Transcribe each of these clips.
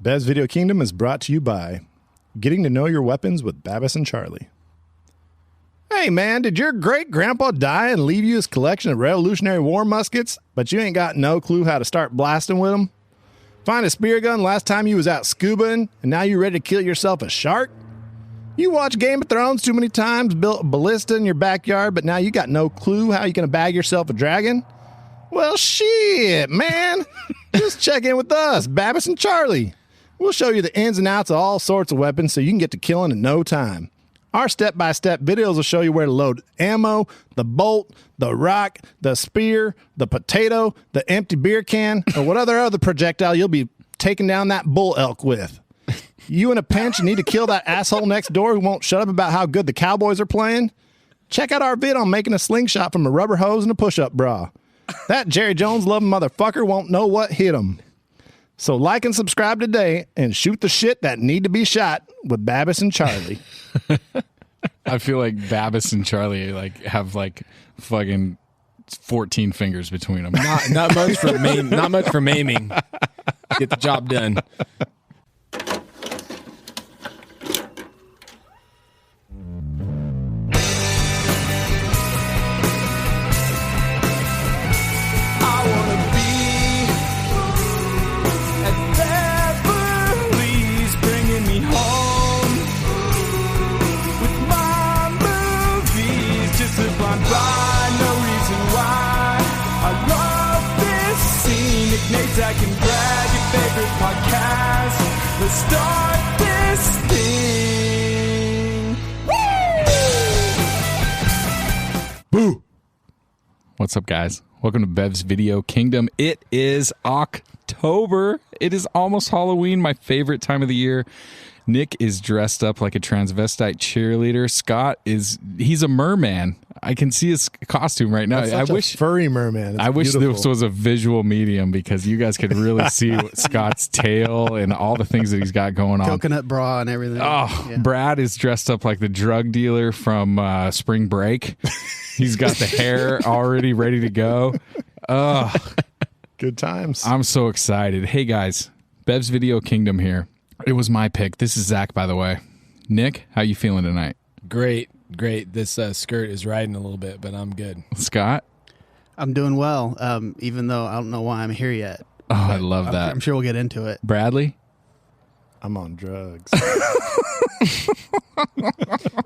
Bev's Video Kingdom is brought to you by Getting to Know Your Weapons with Babis and Charlie. Hey man, did your great-grandpa die and leave you his collection of Revolutionary War muskets, but you ain't got no clue how to start blasting with them? Find a spear gun last time you was out scubaing, and now you ready to kill yourself a shark? You watch Game of Thrones too many times, built a ballista in your backyard, but now you got no clue how you gonna bag yourself a dragon? Well, shit, man. Just check in with us, Babis and Charlie. We'll show you the ins and outs of all sorts of weapons so you can get to killing in no time. Our step-by-step videos will show you where to load ammo, the bolt, the rock, the spear, the potato, the empty beer can, or what other projectile you'll be taking down that bull elk with. You in a pinch and need to kill that asshole next door who won't shut up about how good the Cowboys are playing? Check out our vid on making a slingshot from a rubber hose and a push-up bra. That Jerry Jones-loving motherfucker won't know what hit him. So like and subscribe today and shoot the shit that need to be shot with Babis and Charlie. I feel like Babis and Charlie have fucking 14 fingers between them. Not much for maiming. Get the job done. I can brag your favorite podcast. Let's start this thing. Woo! Boo! What's up, guys? Welcome to Bev's Video Kingdom. It is October. It is almost Halloween, my favorite time of the year. Nick is dressed up like a transvestite cheerleader. Scott he's a merman. I can see his costume right now. I wish furry merman. I wish this was a visual medium because you guys could really see Scott's tail and all the things that he's got going on. Coconut bra and everything. Oh, yeah. Brad is dressed up like the drug dealer from Spring Break. He's got the hair already ready to go. Good times. I'm so excited. Hey guys, Bev's Video Kingdom here. It was my pick. This is Zach, by the way. Nick, how you feeling tonight? Great. This skirt is riding a little bit, but I'm good. Scott? I'm doing well, even though I don't know why I'm here yet. Oh, I love that. I'm sure we'll get into it. Bradley? I'm on drugs. You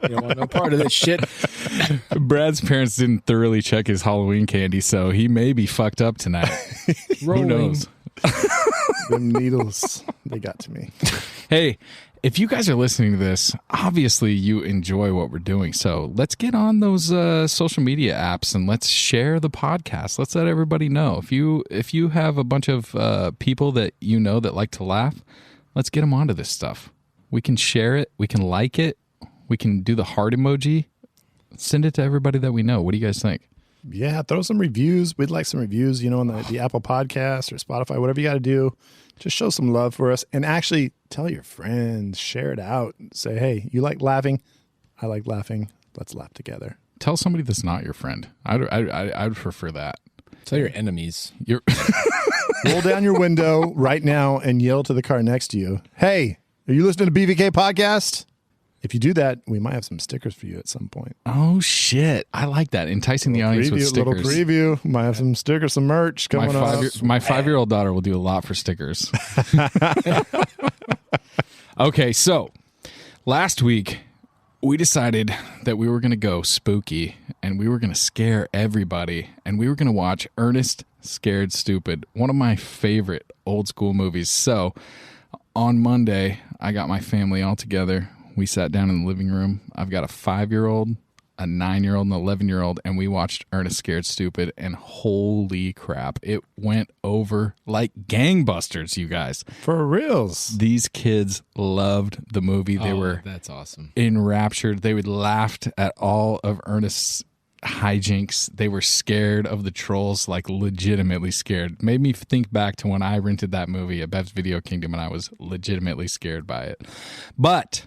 don't want no part of this shit. Brad's parents didn't thoroughly check his Halloween candy, so he may be fucked up tonight. Who knows? Them needles, they got to me. Hey, if you guys are listening to this, obviously you enjoy what we're doing. So let's get on those social media apps and let's share the podcast. Let's let everybody know. If you have a bunch of people that you know that like to laugh, let's get them onto this stuff. We can share it. We can like it. We can do the heart emoji. Send it to everybody that we know. What do you guys think? Yeah, throw some reviews. We'd like some reviews, on the Apple Podcast or Spotify, whatever you got to do. Just show some love for us and actually tell your friends, share it out. Say, hey, you like laughing? I like laughing. Let's laugh together. Tell somebody that's not your friend. I'd prefer that. Tell your enemies. Roll down your window right now and yell to the car next to you, hey, are you listening to BVK Podcast? If you do that, we might have some stickers for you at some point. Oh, shit. I like that. Enticing the audience with stickers. Little preview. Might have some stickers, some merch coming up. My 5-year-old daughter will do a lot for stickers. Okay, so last week we decided that we were going to go spooky and we were going to scare everybody and we were going to watch Ernest Scared Stupid, one of my favorite old school movies. So on Monday, I got my family all together. We sat down in the living room. I've got a 5-year-old, a 9-year-old, and an 11-year-old, and we watched Ernest Scared Stupid, and holy crap, it went over like gangbusters, you guys. For reals. These kids loved the movie. They were that's awesome. Enraptured. They would laughed at all of Ernest's hijinks. They were scared of the trolls, like legitimately scared. Made me think back to when I rented that movie at Bev's Video Kingdom, and I was legitimately scared by it. But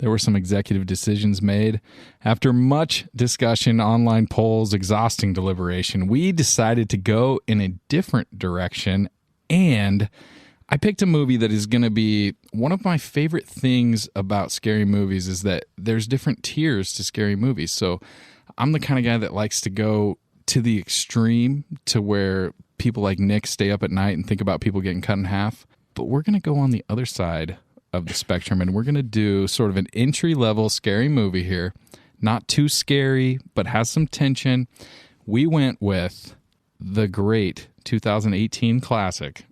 there were some executive decisions made. After much discussion, online polls, exhausting deliberation, we decided to go in a different direction, and I picked a movie that is going to be one of my favorite things about scary movies is that there's different tiers to scary movies. So I'm the kind of guy that likes to go to the extreme to where people like Nick stay up at night and think about people getting cut in half. But we're going to go on the other side of the spectrum, and we're going to do sort of an entry-level scary movie here. Not too scary, but has some tension. We went with the great 2018 classic.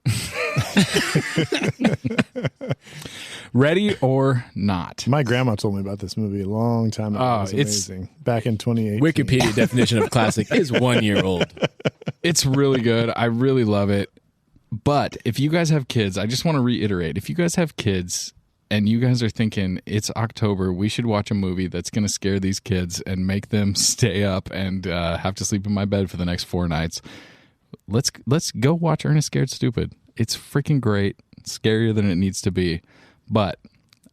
Ready or Not. My grandma told me about this movie a long time ago. Oh, It was it's- amazing. Back in 2018. Wikipedia definition of classic is 1 year old. It's really good. I really love it. But if you guys have kids, I just want to reiterate, if you guys have kids and you guys are thinking it's October, we should watch a movie that's going to scare these kids and make them stay up and have to sleep in my bed for the next 4 nights, let's go watch Ernest Scared Stupid. It's freaking great. It's scarier than it needs to be. But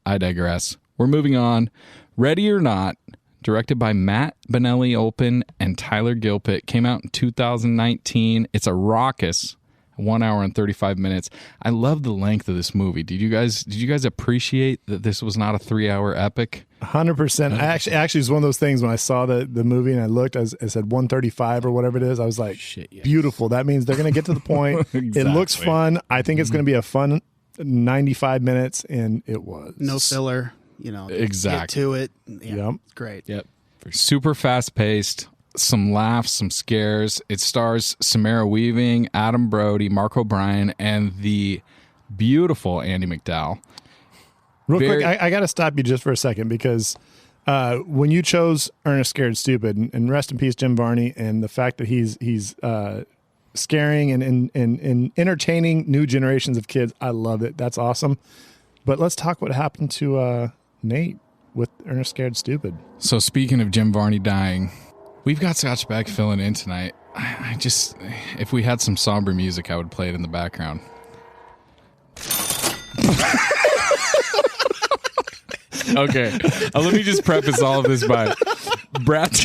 I digress. We're moving on. Ready or Not, directed by Matt Benelli-Olpin and Tyler Gilpit, came out in 2019. It's a raucous 1 hour and 35 minutes. I love the length of this movie. Did you guys appreciate that this was not a 3-hour epic? 100%. I actually was one of those things when I saw the movie and I looked, I said 135 or whatever it is. I was like, Shit, yes. beautiful. That means they're going to get to the point. It looks Exactly. fun. I think it's going to be a fun 95 minutes, and it was. No filler. Exactly. Get to it. Yeah, Yep. it's great. Yep. Super fast paced, some laughs, some scares. It stars Samara Weaving, Adam Brody, Mark O'Brien, and the beautiful Andie MacDowell. Real Very- quick, I got to stop you just for a second because when you chose Ernest Scared Stupid, and rest in peace Jim Varney, and the fact that he's scaring and entertaining new generations of kids, I love it. That's awesome. But let's talk what happened to Nate with Ernest Scared Stupid. So speaking of Jim Varney dying, we've got Scotch Beck filling in tonight. I just, if we had some somber music, I would play it in the background. Okay, let me just preface all of this by Brad's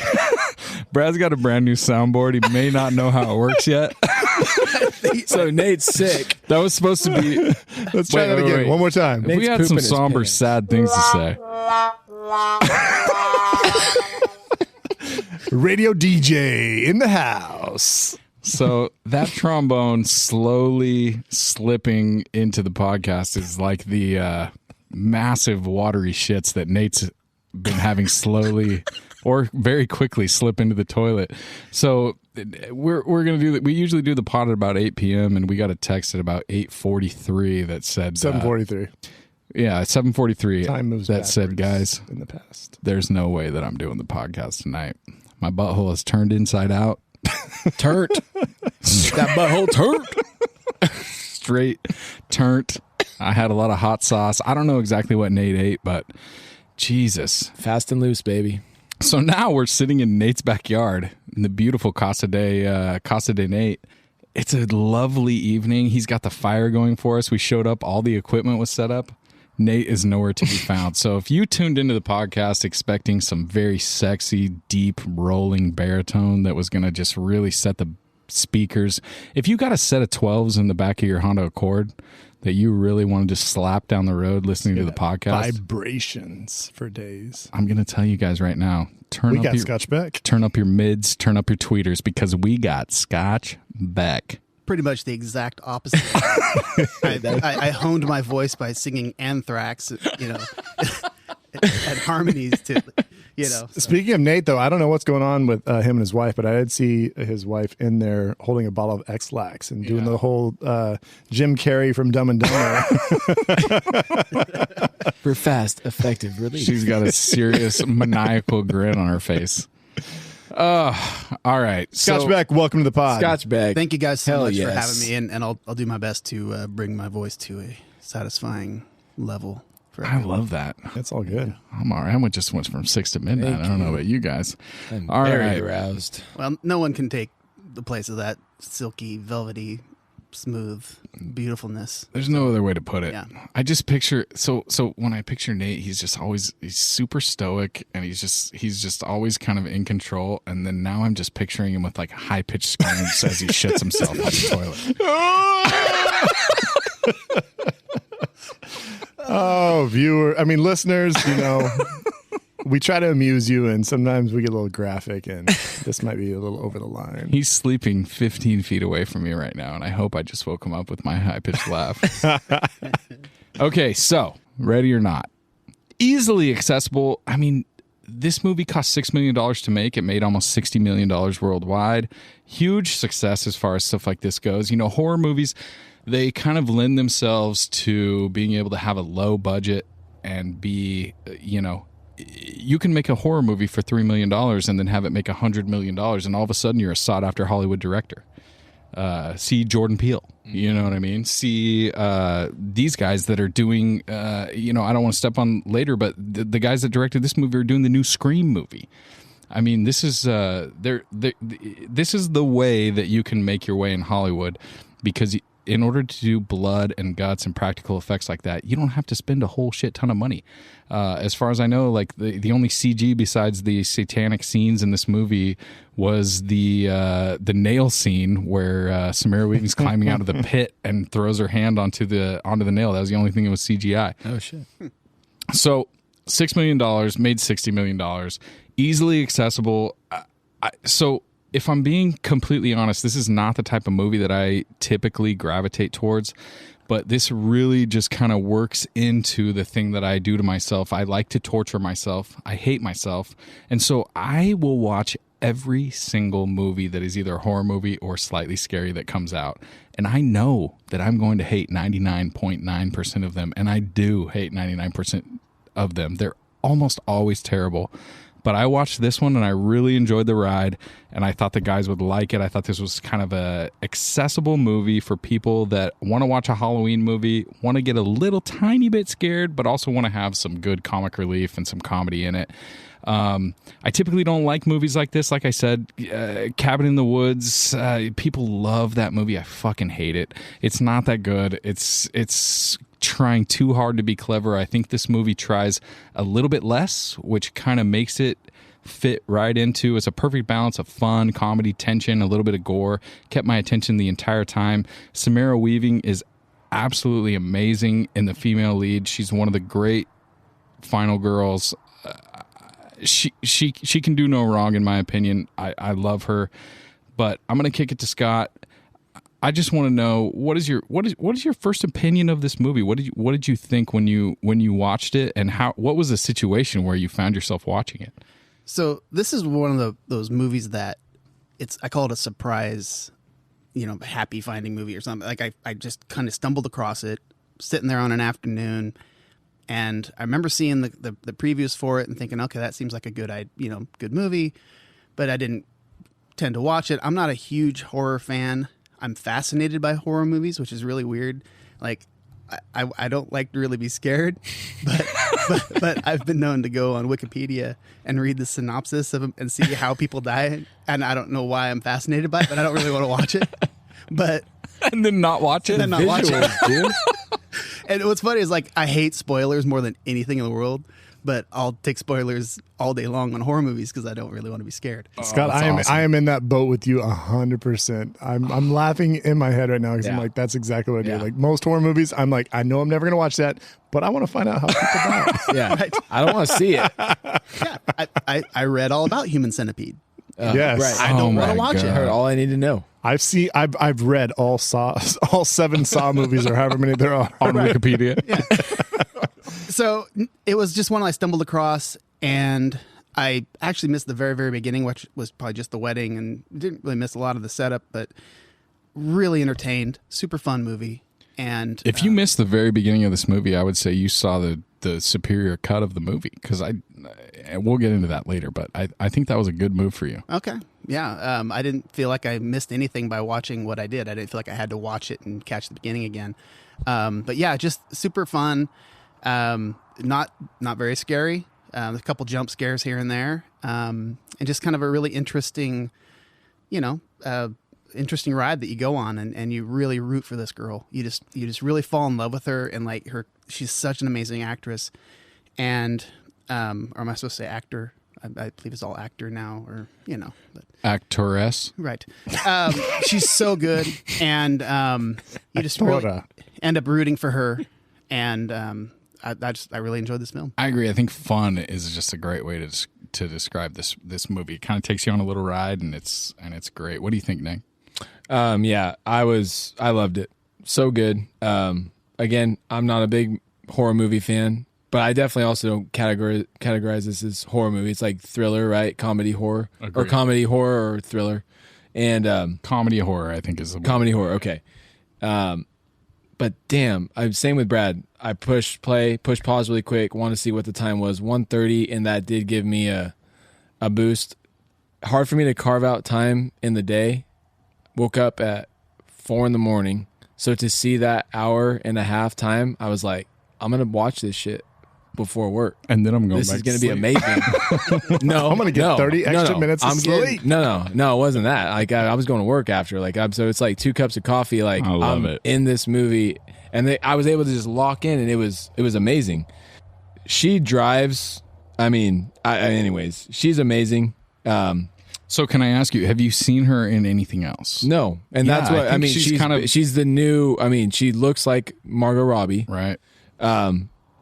got a brand new soundboard. He may not know how it works yet. So Nate's sick. That was supposed to be. Let's try Wait, that wait, again. wait. One more time. If we Nate's had pooping some his somber, pants. sad things to say. Radio DJ in the house. So that trombone slowly slipping into the podcast is like the massive watery shits that Nate's been having slowly or very quickly slip into the toilet. So we're gonna do that. We usually do the pod at about 8 p.m. and we got a text at about 8:43 that said 7:43. Yeah, 7:43. Time moves that said, backwards guys, in the past. there's no way that I'm doing the podcast tonight. My butthole is turned inside out. Turnt. That butthole turnt. Straight turnt. I had a lot of hot sauce. I don't know exactly what Nate ate, but Jesus. Fast and loose, baby. So now we're sitting in Nate's backyard in the beautiful Casa de Nate. It's a lovely evening. He's got the fire going for us. We showed up. All the equipment was set up. Nate is nowhere to be found. So if you tuned into the podcast expecting some very sexy, deep, rolling baritone that was going to just really set the speakers, if you got a set of 12s in the back of your Honda Accord that you really wanted to slap down the road listening to the podcast, Vibrations for days. I'm going to tell you guys right now, We got Scotch Beck. turn up your mids, turn up your tweeters, because we got Scotch Beck. Pretty much the exact opposite. I honed my voice by singing Anthrax, at harmonies to, so. Speaking of Nate, though, I don't know what's going on with him and his wife, but I did see his wife in there holding a bottle of X-Lax and doing the whole Jim Carrey from Dumb and Dumber. For fast, effective relief. She's got a serious maniacal grin on her face. All right. Scotch So, Beck, welcome to the pod. Scotch Beck. Thank you guys so Hell much for yes. having me, and I'll do my best to bring my voice to a satisfying level. For I love that. That's all good. I'm all right. I just went from 6 to midnight. Thank I don't know you. about you guys. I'm All very right. aroused. Well, no one can take the place of that silky, velvety, smooth beautifulness. There's no other way to put it. Yeah. I just picture so when I picture Nate, he's super stoic and he's just always kind of in control. And then now I'm just picturing him with like high pitched screams as he shits himself on the toilet. Oh, listeners, we try to amuse you, and sometimes we get a little graphic, and this might be a little over the line. He's sleeping 15 feet away from me right now, and I hope I just woke him up with my high-pitched laugh. Okay, so, ready or not. Easily accessible. This movie cost $6 million to make. It made almost $60 million worldwide. Huge success as far as stuff like this goes. Horror movies, they kind of lend themselves to being able to have a low budget and be, you can make a horror movie for $3 million and then have it make $100 million, and all of a sudden you're a sought-after Hollywood director. See Jordan Peele, you know what I mean? See these guys that are doing, I don't want to step on later, but the guys that directed this movie are doing the new Scream movie. This is this is the way that you can make your way in Hollywood, because in order to do blood and guts and practical effects like that, you don't have to spend a whole shit ton of money. As far as I know, like the only CG besides the satanic scenes in this movie was the nail scene where Samara Weaving's climbing out of the pit and throws her hand onto the nail. That was the only thing that was CGI. Oh shit! So $6 million made $60 million, easily accessible. So if I'm being completely honest, this is not the type of movie that I typically gravitate towards, but this really just kind of works into the thing that I do to myself. I like to torture myself. I hate myself. And so I will watch every single movie that is either a horror movie or slightly scary that comes out. And I know that I'm going to hate 99.9% of them. And I do hate 99% of them. They're almost always terrible. But I watched this one and I really enjoyed the ride, and I thought the guys would like it. I thought this was kind of a accessible movie for people that want to watch a Halloween movie, want to get a little tiny bit scared, but also want to have some good comic relief and some comedy in it. I typically don't like movies like this. Like I said, Cabin in the Woods, people love that movie. I fucking hate it. It's not that good. It's trying too hard to be clever. I think this movie tries a little bit less, which kind of makes it fit right into. It's a perfect balance of fun, comedy, tension, a little bit of gore. Kept my attention the entire time. Samara Weaving is absolutely amazing in the female lead. She's one of the great final girls. She can do no wrong, in my opinion. I love her, but I'm gonna kick it to Scott. I just want to know, what is your first opinion of this movie? What did you think when you watched it, and what was the situation where you found yourself watching it? So this is one of those movies that I call it a surprise, happy finding movie or something. Like I just kind of stumbled across it, sitting there on an afternoon, and I remember seeing the previews for it and thinking, okay, that seems like a good movie, but I didn't tend to watch it. I'm not a huge horror fan. I'm fascinated by horror movies, which is really weird. Like, I don't like to really be scared, but I've been known to go on Wikipedia and read the synopsis of them and see how people die. And I don't know why I'm fascinated by it, but I don't really want to watch it. But and then not watch it. And then not watch it, dude. And what's funny is, like, I hate spoilers more than anything in the world. But I'll take spoilers all day long on horror movies because I don't really want to be scared. Scott, I am in that boat with you 100%. I'm laughing in my head right now because I'm like, that's exactly what I do. Like most horror movies, I'm like, I know I'm never going to watch that, but I want to find out how people die. Yeah, right. I don't want to see it. Yeah, I read all about Human Centipede. Yes, right. I don't want to watch it. I heard all I need to know. I've read all 7 Saw movies or however many there are on Wikipedia. Yeah. So it was just one I stumbled across, and I actually missed the very, very beginning, which was probably just the wedding, and didn't really miss a lot of the setup, but really entertained. Super fun movie. And if you missed the very beginning of this movie, I would say you saw the superior cut of the movie, because we'll get into that later, but I think that was a good move for you. Okay. Yeah. I didn't feel like I missed anything by watching what I did. I didn't feel like I had to watch it and catch the beginning again. But yeah, just super fun. Not very scary. A couple jump scares here and there. And just kind of a really interesting, interesting ride that you go on, and you really root for this girl. You just really fall in love with her, and like she's such an amazing actress. And, or am I supposed to say actor? I believe is all actor now, or but, Actress. right. She's so good, and you just really end up rooting for her, and I really enjoyed this film. I agree. I think fun is just a great way to describe this movie. It kind of takes you on a little ride, and it's great. What do you think, Nick? Yeah, I loved it. So good. Again, I'm not a big horror movie fan, but I definitely also don't categorize this as horror movie. It's like thriller, right? Comedy horror. Agreed. Or comedy horror or thriller. And comedy horror, I think, is the comedy horror. Okay. But damn, I'm same with Brad. I pushed pause really quick, want to see what the time was, 1:30, and that did give me a boost. Hard for me to carve out time in the day. Woke up at 4 a.m. So to see that hour and a half time, I was like, I'm going to watch this shit before work. And then I'm going This back is going to to be sleep. amazing. No, I'm going to get 30 extra minutes of sleep. No, it wasn't that. Like I was going to work after. So it's like 2 cups of coffee. Like I love I'm it. in this movie, and I was able to just lock in, and it was amazing. She drives. Anyways, she's amazing. So can I ask you, have you seen her in anything else? No, and Yeah, that's what I think she's the new. She looks like Margot Robbie. Right.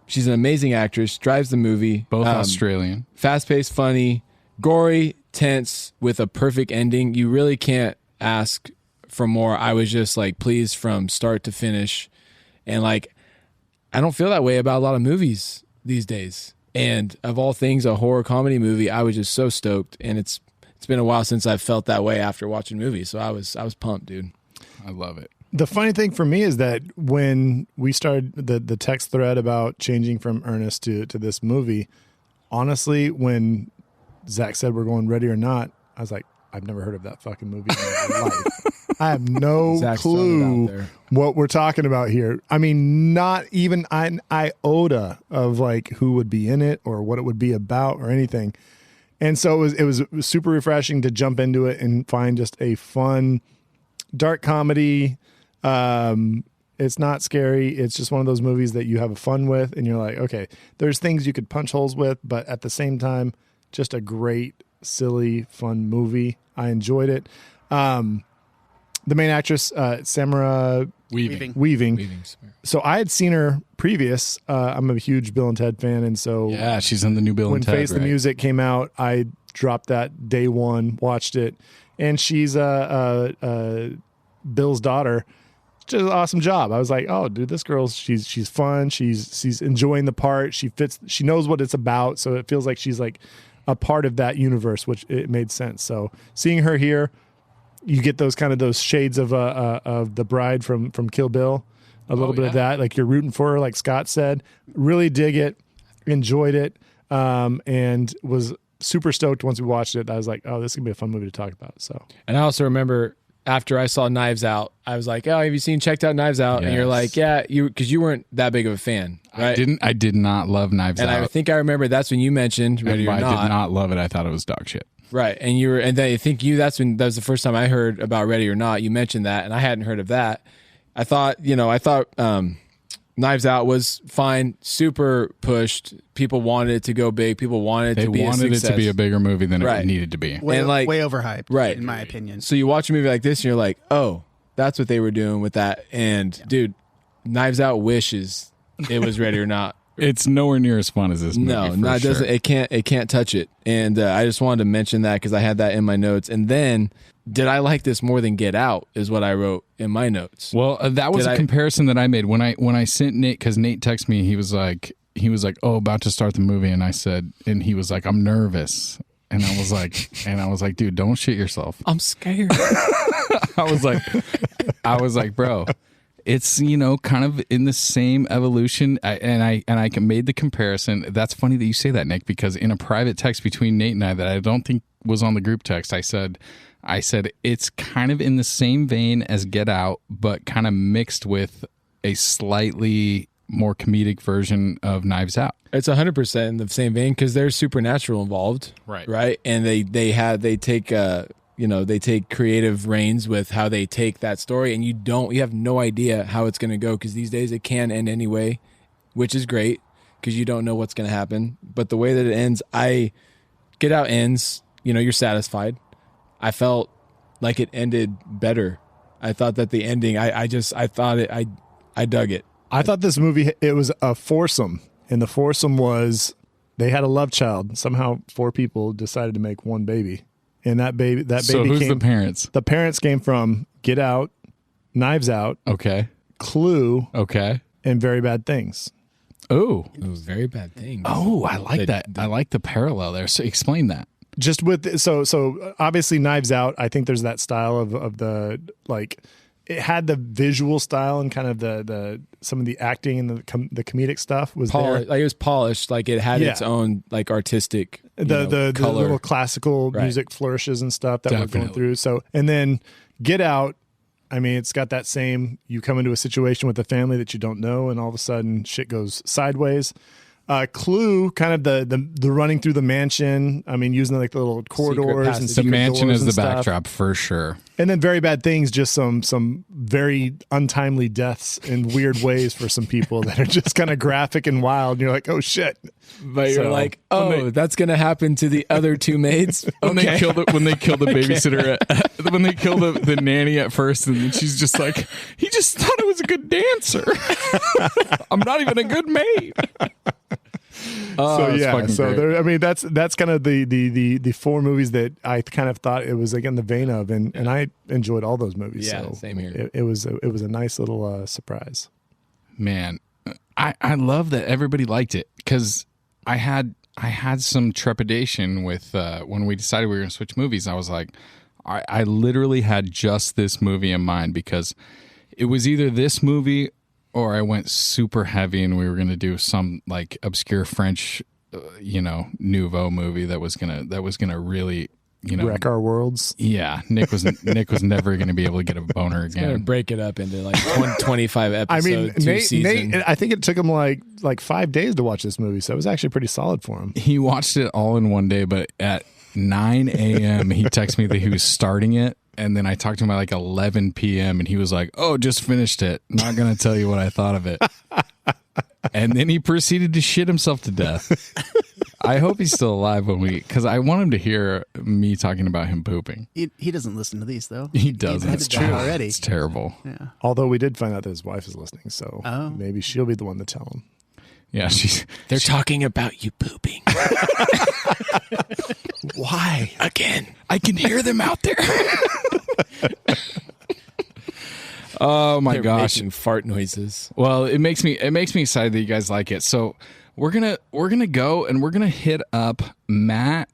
She's an amazing actress. Drives the movie. Both Australian. Fast-paced, funny, gory, tense, with a perfect ending. You really can't ask for more. I was just like pleased from start to finish, and like I don't feel that way about a lot of movies these days. And of all things, a horror comedy movie, I was just so stoked, and it's been a while since I've felt that way after watching movies. So I was pumped, dude. I love it. The funny thing for me is that when we started the text thread about changing from Ernest to this movie, honestly, when Zach said we're going Ready or Not, I was like, I've never heard of that fucking movie in my life. I have no Zach's throwing it clue out there. what we're talking about here. I mean, not even an iota of like who would be in it or what it would be about or anything. And so it was super refreshing to jump into it and find just a fun, dark comedy. It's not scary. It's just one of those movies that you have fun with, and you're like, okay, there's things you could punch holes with, but at the same time, just a great, silly, fun movie. I enjoyed it. The main actress, Samara Weaving. So I had seen her previous. I'm a huge Bill and Ted fan, and so Yeah, she's in the new Bill when and Ted. Face the Music came out, I dropped that day one, watched it, and she's Bill's daughter. Just an awesome job. I was like, oh, dude, this girl, she's fun. She's enjoying the part. She fits. She knows what it's about, so it feels like she's like a part of that universe, which it made sense. So seeing her here, you get those shades of the bride from Kill Bill, a little bit of that. Like you're rooting for her, like Scott said. Really dig it, enjoyed it, and was super stoked once we watched it. I was like, oh, this is gonna be a fun movie to talk about. So, and I also remember after I saw Knives Out, I was like, oh, have you checked out Knives Out? Yes. And you're like, yeah, because you weren't that big of a fan, right? I did not love Knives and Out. I think I remember that's when you mentioned Ready or I Not. did not love it. I thought it was dog shit. Right. And then I think that was the first time I heard about Ready or Not. You mentioned that, and I hadn't heard of that. I thought Knives Out was fine, super pushed. People wanted it to go big. People wanted it to be a success. it to be a bigger movie than Right. it needed to be. Way, And, like- way overhyped, Right. in my opinion. So you watch a movie like this, and you're like, oh, that's what they were doing with that. And dude, Knives Out wishes it was Ready or Not. It's nowhere near as fun as this movie. No, for it sure. doesn't. It can't touch it. And I just wanted to mention that because I had that in my notes. And then, did I like this more than Get Out? Is what I wrote in my notes. Well, that was Did a I- comparison that I made when I sent Nate, because Nate texted me. He was like, oh, about to start the movie, and I said, and he was like, I'm nervous, and I was like, dude, don't shit yourself. I'm scared. I was like, bro, it's kind of in the same evolution. I made the comparison. That's funny that you say that, Nick, because in a private text between Nate and I that I don't think was on the group text, I said it's kind of in the same vein as Get Out, but kind of mixed with a slightly more comedic version of Knives Out. It's 100% in the same vein because there's supernatural involved, right? And they take creative reins with how they take that story, and you have no idea how it's going to go because these days it can end anyway, which is great because you don't know what's going to happen. But the way that it ends, I Get Out ends, you're satisfied. I felt like it ended better. I thought that the ending, I dug it. I thought this movie, it was a foursome, and the foursome was they had a love child. Somehow 4 people decided to make one baby, and that baby So who's the parents? The parents came from Get Out, Knives Out, Okay. Clue, Okay. and Very Bad Things. Oh. It was very bad things. Oh, I like that. I like the parallel there. So explain that. Just with so obviously Knives Out, I think there's that style of the like it had the visual style and kind of the some of the acting and the comedic stuff was there. Like it was polished, like it had its Yeah. own like artistic The color. little classical Right. music flourishes and stuff that we're going Definitely. through. So and then Get Out, I mean, it's got that same, you come into a situation with a family that you don't know and all of a sudden shit goes sideways. Clue, kind of the running through the mansion. I mean, using like the little corridors and passage. The secret mansion doors is the and stuff. backdrop for sure. And then Very Bad Things, just some very untimely deaths in weird ways for some people that are just kind of graphic and wild. And you're like, oh shit. But you're So, like, oh, that's gonna happen to the other 2 maids. When they kill the babysitter, when they kill the nanny at first, and then she's just like, he just thought I was a good dancer. I'm not even a good maid. So it's yeah, fucking so great. there. I mean, that's kind of the 4 movies that I kind of thought it was like in the vein of, and I enjoyed all those movies. Yeah, so same here. It was a nice little surprise. Man, I love that everybody liked it because I had some trepidation with when we decided we were going to switch movies. I was like, I literally had just this movie in mind because it was either this movie or I went super heavy and we were going to do some like obscure French, nouveau movie that was gonna really, Wreck our worlds. yeah. Nick was never going to be able to get a boner Gonna again. break it up into like 25 I episodes. mean, 2 Nate, season. I think it took him like 5 days to watch this movie, so it was actually pretty solid for him. He watched it all in one day, but at 9 a.m. he texted me that he was starting it, and then I talked to him at like 11 p.m. and he was like, "Oh, just finished it. Not going to tell you what I thought of it." And then he proceeded to shit himself to death. I hope he's still alive because I want him to hear me talking about him pooping. He doesn't listen to these though. He doesn't. He's It's edited true. that already. It's terrible. Yeah. Although we did find out that his wife is listening, so Oh. maybe she'll be the one to tell him. Yeah, They're talking about you pooping. Why? Again, I can hear them out there. Oh my They're gosh. making fart noises. Well, it makes me excited that you guys like it. So we're gonna go and we're gonna hit up Matt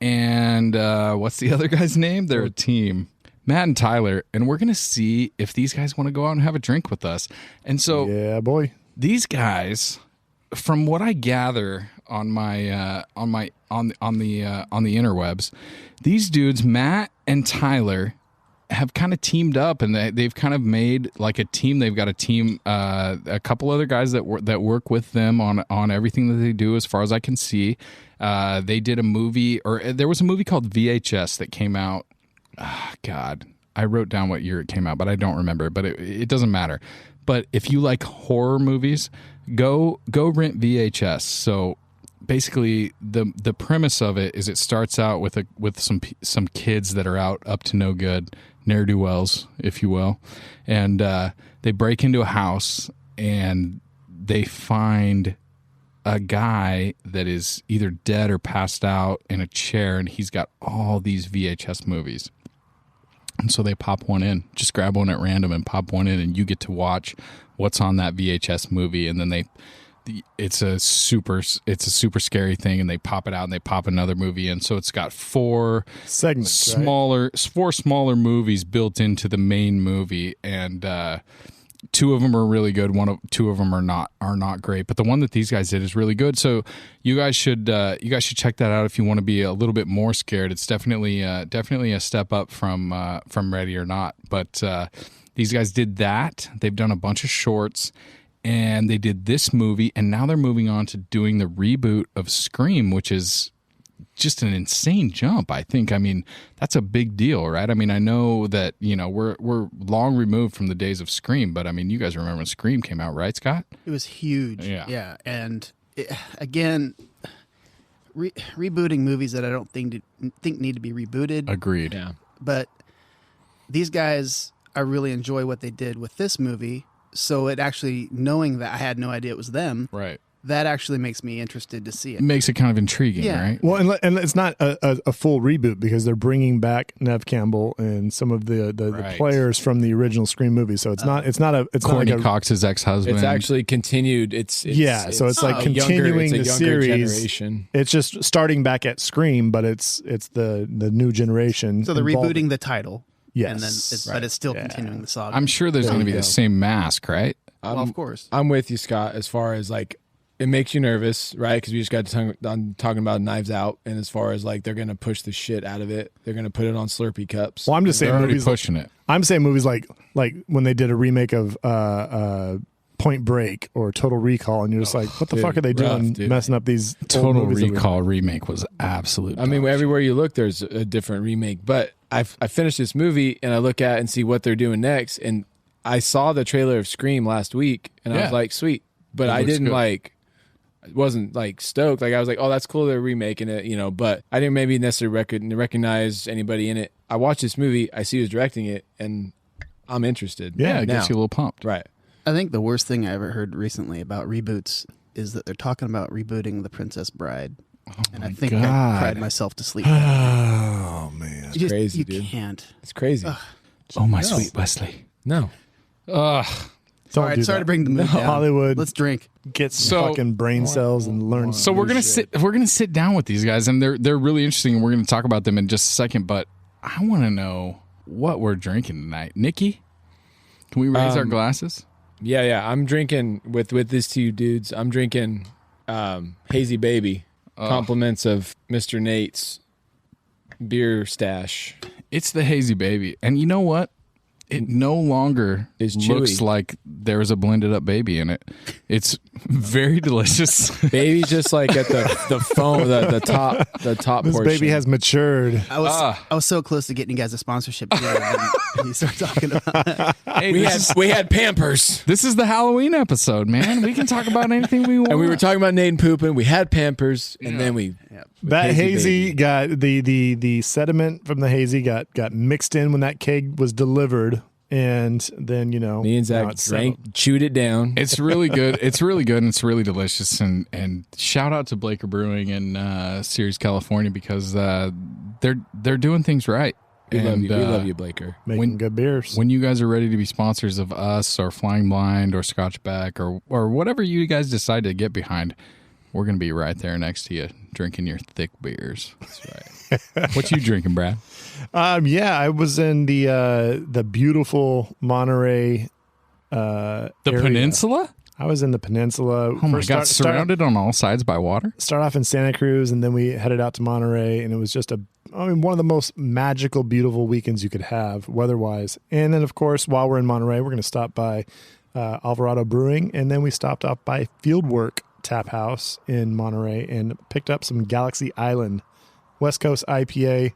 and what's the other guy's name? They're a team. Matt and Tyler, and we're gonna see if these guys want to go out and have a drink with us. And so Yeah, boy. these guys, from what I gather on my on the interwebs, these dudes, Matt and Tyler, have kind of teamed up, and they've kind of made like a team. They've got a team, a couple other guys that work with them on everything that they do, as far as I can see. They did a movie, or there was a movie called VHS that came out. God, I wrote down what year it came out, but I don't remember. But it doesn't matter. But if you like horror movies, go rent VHS. So basically, the premise of it is it starts out with some kids that are out up to no good, ne'er-do-wells, if you will, and they break into a house and they find a guy that is either dead or passed out in a chair, and he's got all these VHS movies. And so they pop one in, just grab one at random and pop one in, and you get to watch what's on that VHS movie. And then it's a super scary thing, and they pop it out and they pop another movie in. So it's got 4 Segments, right? four smaller movies built into the main movie, and 2 of them are really good. 2 of them are not great, but the one that these guys did is really good. So you guys should check that out if you want to be a little bit more scared. It's definitely a step up from Ready or Not. But these guys did that. They've done a bunch of shorts, and they did this movie, and now they're moving on to doing the reboot of Scream, which is just an insane jump, I think. I mean, that's a big deal, right? I mean, I know that, we're long removed from the days of Scream, but I mean, you guys remember when Scream came out, right, Scott? It was huge. Yeah. Yeah. And again, rebooting movies that I don't think need to be rebooted. Agreed. Yeah. But these guys, I really enjoy what they did with this movie. So it actually, knowing that I had no idea it was them, Right. that actually makes me interested to see it. Makes it kind of intriguing, Yeah. right? Well, and it's not a full reboot because they're bringing back Nev Campbell and some of the Right. players from the original Scream movie. So it's not Courtney like Cox's ex-husband. It's actually continued. It's so it's like a younger- continuing it's a the younger series. generation. It's just starting back at Scream, but it's the new generation. So they're involved. rebooting the title. Yes. And then but it's still continuing the saga. I'm sure there's going to be the same mask, right? well, of course. I'm with you, Scott, as far as like it makes you nervous, right? Because we just got done talking about Knives Out, and as far as like they're going to push the shit out of it, they're going to put it on Slurpee cups. Well, I'm just They're saying already movies. pushing it. I'm saying movies like when they did a remake of Point Break or Total Recall, and you're just like, what the dude, fuck are they rough, doing, dude. messing up these old Total movies that we- Recall remake was absolute. I mean, dog shit. everywhere you look, there's a different remake. But I finished this movie and I look at and see what they're doing next, and I saw the trailer of Scream last week, and I Yeah. was like, sweet. But It I looks didn't good. like. Wasn't like stoked. Like I was like, oh, that's cool. They're remaking it, you know. But I didn't maybe necessarily recognize anybody in it. I watched this movie. I see who's directing it, and I'm interested. Yeah, it now. gets you a little pumped. Right. I think the worst thing I ever heard recently about reboots is that they're talking about rebooting The Princess Bride. And I think I God. cried myself to sleep. Oh man. You crazy, you dude. can't. It's crazy. Oh my sweet Wesley. No. Ugh. Don't do Sorry that. to bring the mood down. Hollywood. Let's drink. Get some So- fucking brain cells and learn. So we're gonna sit down with these guys, and they're really interesting, and we're gonna talk about them in just a second. But I want to know what we're drinking tonight, Nikki. Can we raise our glasses? Yeah. I'm drinking with these two dudes. I'm drinking Hazy Baby. Compliments of Mr. Nate's beer stash. It's the Hazy Baby, and you know what? It no longer Is looks chewy. like there's a blended up baby in it. It's very delicious. Baby's just like at the foam, the top This portion. baby has matured. I was so close to getting you guys a sponsorship deal when you start talking about it. Hey, we had Pampers. this is the Halloween episode, man. We can talk about anything we want. And we were talking about Nate and pooping. We had Pampers, and then we That Hazy hazy Baby. got the sediment from the hazy got mixed in when that keg was delivered, and then me and now Zach it's settled. chewed it down. It's really good. It's really good, and it's really delicious. And shout out to Blaker Brewing in Ceres, California, because they're doing things right. We and, love you, Blaker. making when- good beers. When you guys are ready to be sponsors of us or Flying Blind or Scotch Beck or whatever you guys decide to get behind, we're going to be right there next to you drinking your thick beers. That's right. What you drinking, Brad? I was in the beautiful Monterey. The area. Peninsula? I was in the peninsula. Oh my First God, surrounded on all sides by water? Start off in Santa Cruz, and then we headed out to Monterey, and it was just one of the most magical, beautiful weekends you could have weather-wise. And then, of course, while we're in Monterey, we're going to stop by Alvarado Brewing, and then we stopped off by Fieldwork Tap House in Monterey and picked up some Galaxy Island West Coast IPA.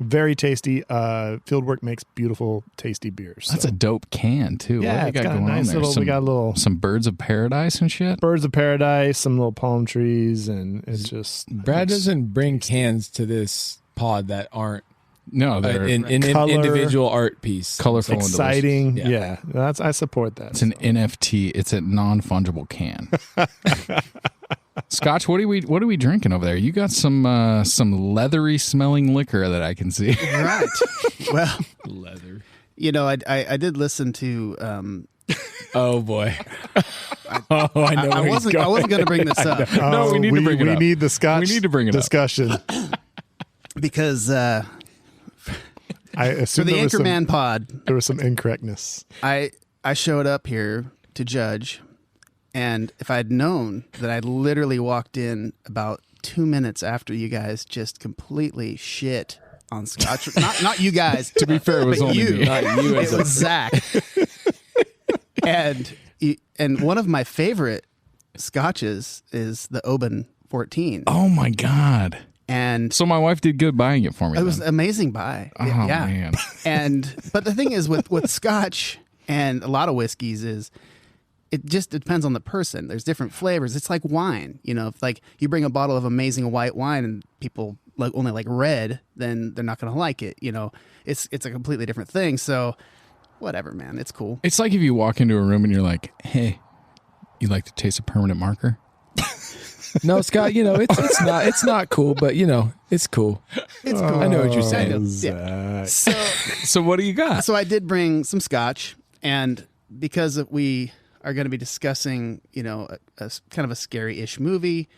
Very tasty. Fieldwork makes beautiful, tasty beers. That's a dope can, too. Yeah, what do it's you got got a going nice on there? little- we got a little- some birds of paradise and shit? birds of paradise, some little palm trees, and it's just Brad doesn't bring cans to this pod that aren't No, they're an Color- individual art piece. colorful and delicious. exciting. Yeah. Yeah, I support that. It's an NFT. It's a non-fungible can. Scotch, what are we drinking over there? You got some leathery smelling liquor that I can see. Right. Well, Leather. I did listen to. Oh boy. Oh, I know. I where he's wasn't going to bring this up No, we need to bring it We up. need the Scotch. We need to bring it up. discussion. because I for assume the there was Anchorman pod, there was some incorrectness. I showed up here to judge, and if I'd known that I literally walked in about 2 minutes after you guys just completely shit on Scotch, not you guys. To be fair, it was but only you. me. Not you It as was a Zach, and one of my favorite scotches is the Oban 14, Oh my God. and So my wife did good buying it for me. it was then. an amazing buy. Oh Yeah. man. But the thing is with Scotch and a lot of whiskeys is it just depends on the person. There's different flavors. It's like wine. If like you bring a bottle of amazing white wine and people only like red, then they're not going to like it. It's a completely different thing. So whatever, man. It's cool. It's like if you walk into a room and you're like, hey, you like to taste a permanent marker? No, Scott, it's not cool, but it's cool. It's cool. I know what you're saying. Yeah. So what do you got? So I did bring some scotch, and because we are going to be discussing, a kind of a scary-ish movie,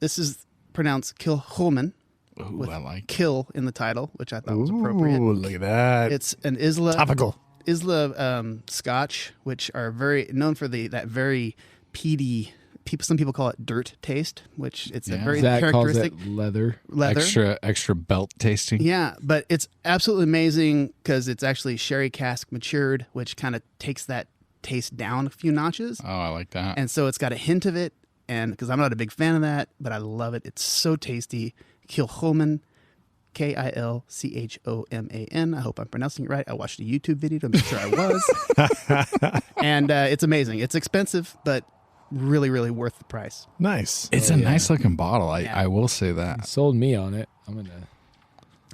this is pronounced Kilchoman. Ooh, I like kill in the title, which I thought was appropriate. Ooh, look at that. It's an Isla Topical. Scotch, which are very known for that very peaty. Some people call it dirt taste, which it's a very Zach characteristic calls it leather. extra belt tasting. Yeah, but it's absolutely amazing because it's actually sherry cask matured, which kind of takes that taste down a few notches. Oh, I like that. And so it's got a hint of it, and because I'm not a big fan of that, but I love it. It's so tasty. Kilchoman, Kilchoman. I hope I'm pronouncing it right. I watched a YouTube video to make sure I was. And it's amazing. It's expensive, but really, really worth the price. Nice. It's a nice looking bottle. I will say that. Sold me on it. I'm gonna.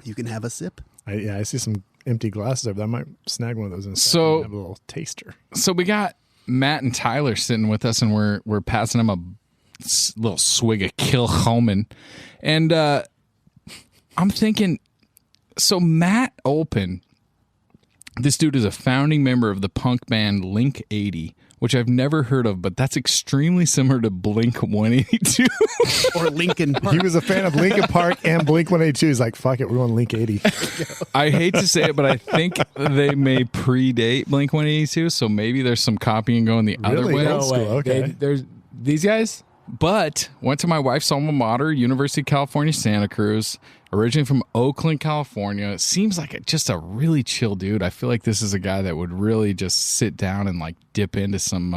You can have a sip. I see some empty glasses over there. I might snag one of those and So- have a little taster. So we got Matt and Tyler sitting with us, and we're passing them a little swig of Kilchoman, and I'm thinking, so Matt Olpen, this dude is a founding member of the punk band Link 80, which I've never heard of, but that's extremely similar to Blink 182. Or Lincoln Park. He was a fan of Linkin Park and Blink 182. He's like, fuck it, we're on Link 80. I hate to say it, but I think they may predate Blink 182, so maybe there's some copying going the other Really? way. No way. Okay. There's these guys. But went to my wife's alma mater, University of California, Santa Cruz, originally from Oakland, California. Seems like just a really chill dude. I feel like this is a guy that would really just sit down and like dip into some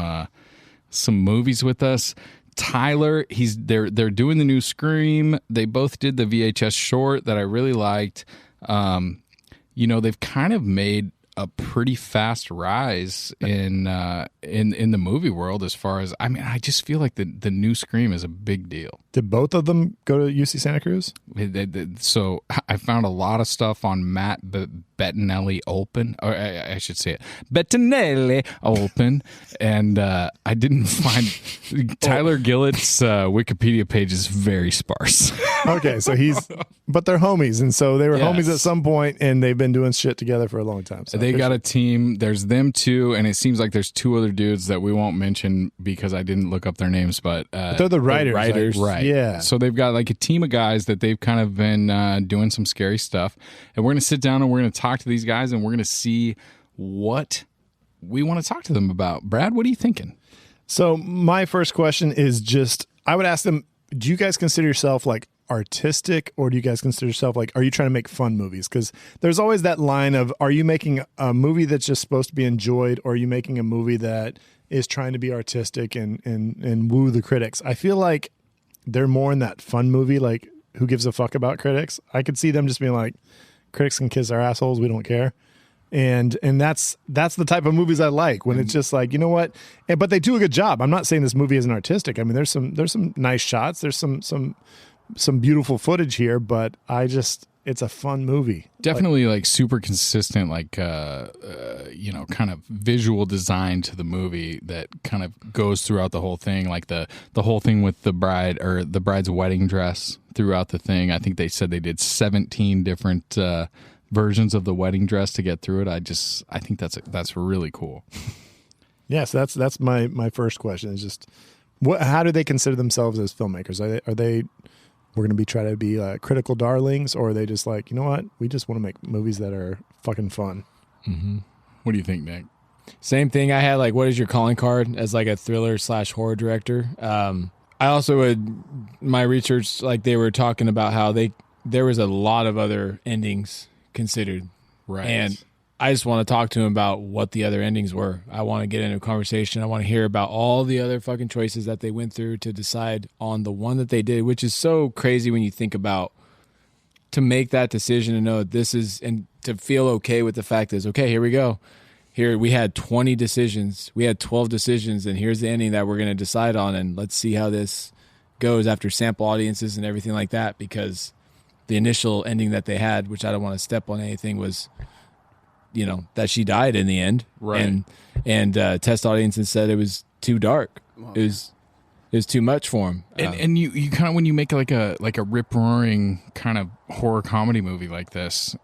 movies with us. Tyler, they're doing the new Scream. They both did the VHS short that I really liked. They've kind of made a pretty fast rise in the movie world as far as, I just feel like the new Scream is a big deal. Did both of them go to UC Santa Cruz? So I found a lot of stuff on Matt Bettinelli Olpen, or I should say it, Bettinelli Olpen, and I didn't find Tyler Gillett's Wikipedia page is very sparse. Okay, so but they're homies, and so they were Yes. homies at some point, and they've been doing shit together for a long time. So They got a team. There's them two, and it seems like there's two other dudes that we won't mention because I didn't look up their names, but they're the writers. writers. right. Yeah. So they've got like a team of guys that they've kind of been doing some scary stuff. And we're going to sit down and we're going to talk to these guys and we're going to see what we want to talk to them about. Brad, what are you thinking? So my first question is just, I would ask them, do you guys consider yourself like artistic, or do you guys consider yourself like, are you trying to make fun movies? Because there's always that line of, are you making a movie that's just supposed to be enjoyed, or are you making a movie that is trying to be artistic and woo the critics? I feel like they're more in that fun movie, like who gives a fuck about critics? I could see them just being like, critics can kiss our assholes, we don't care. And that's the type of movies I like, when it's just like, you know what? But they do a good job. I'm not saying this movie isn't artistic. I mean, there's some nice shots, there's some beautiful footage here, but it's a fun movie. Definitely like super consistent, like, kind of visual design to the movie that kind of goes throughout the whole thing. Like the whole thing with the bride or the bride's wedding dress throughout the thing. I think they said they did 17 different versions of the wedding dress to get through it. I think that's really cool. Yes, that's my first question is just, how do they consider themselves as filmmakers? Are they we're going to try to be critical darlings, or are they just like, you know what, we just want to make movies that are fucking fun? Mm-hmm. What do you think, Nick? Same thing. I had like, what is your calling card as like a thriller/horror director? I also would, my research, like they were talking about how there was a lot of other endings considered. Right. And I just want to talk to him about what the other endings were. I want to get into a conversation. I want to hear about all the other fucking choices that they went through to decide on the one that they did, which is so crazy when you think about, to make that decision and know that this is, and to feel okay with the fact is, okay, here we go. here we had 20 decisions, we had 12 decisions, and here's the ending that we're going to decide on, and let's see how this goes after sample audiences and everything like that, because the initial ending that they had, which I don't want to step on anything, was, you know, that she died in the end. Right. And test audiences said it was too dark. Well, It was too much for him. And you kind of, when you make like a rip roaring kind of horror comedy movie like this,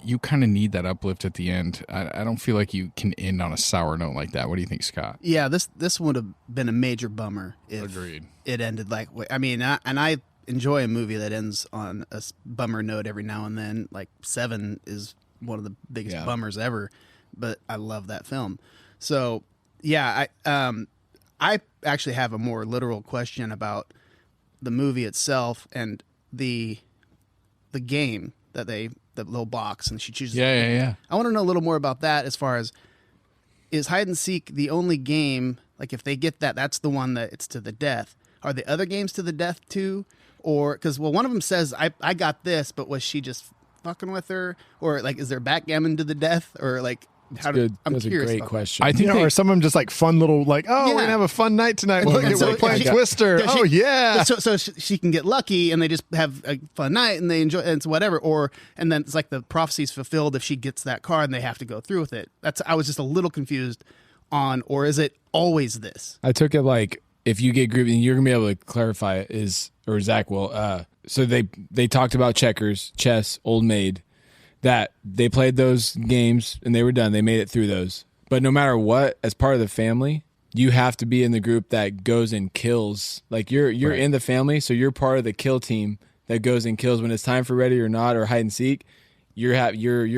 you kind of need that uplift at the end. I don't feel like you can end on a sour note like that. What do you think, Scott? Yeah, this would have been a major bummer if Agreed. it ended like. I mean, I enjoy a movie that ends on a bummer note every now and then. Like Seven is one of the biggest bummers ever, but I love that film. So yeah, I actually have a more literal question about the movie itself and the game that the little box, and she chooses. Yeah. I want to know a little more about that. As far as, is hide and seek the only game? Like, if they get that, that's the one that it's to the death. Are the other games to the death too? Or because one of them says I got this, but was she just fucking with her? Or like, is there backgammon to the death? Or like, how do I'm That's curious. a great about question. I think Or some of them just like fun little like, oh, we're Yeah. gonna have a fun night tonight. Look, And so we're playing she- Twister. Yeah, she- Oh yeah. So she can get lucky, and they just have a fun night, and they enjoy, and it's whatever. And then it's like the prophecy's fulfilled if she gets that card, and they have to go through with it. I was just a little confused on, or is it always this? I took it like, if you get grouped, and you're gonna be able to clarify it, or Zach will. So they talked about checkers, chess, Old Maid, that they played those games and they were done. They made it through those. But no matter what, as part of the family, you have to be in the group that goes and kills. Like you're in the family, so you're part of the kill team that goes and kills when it's time for Ready or Not or hide and seek. You're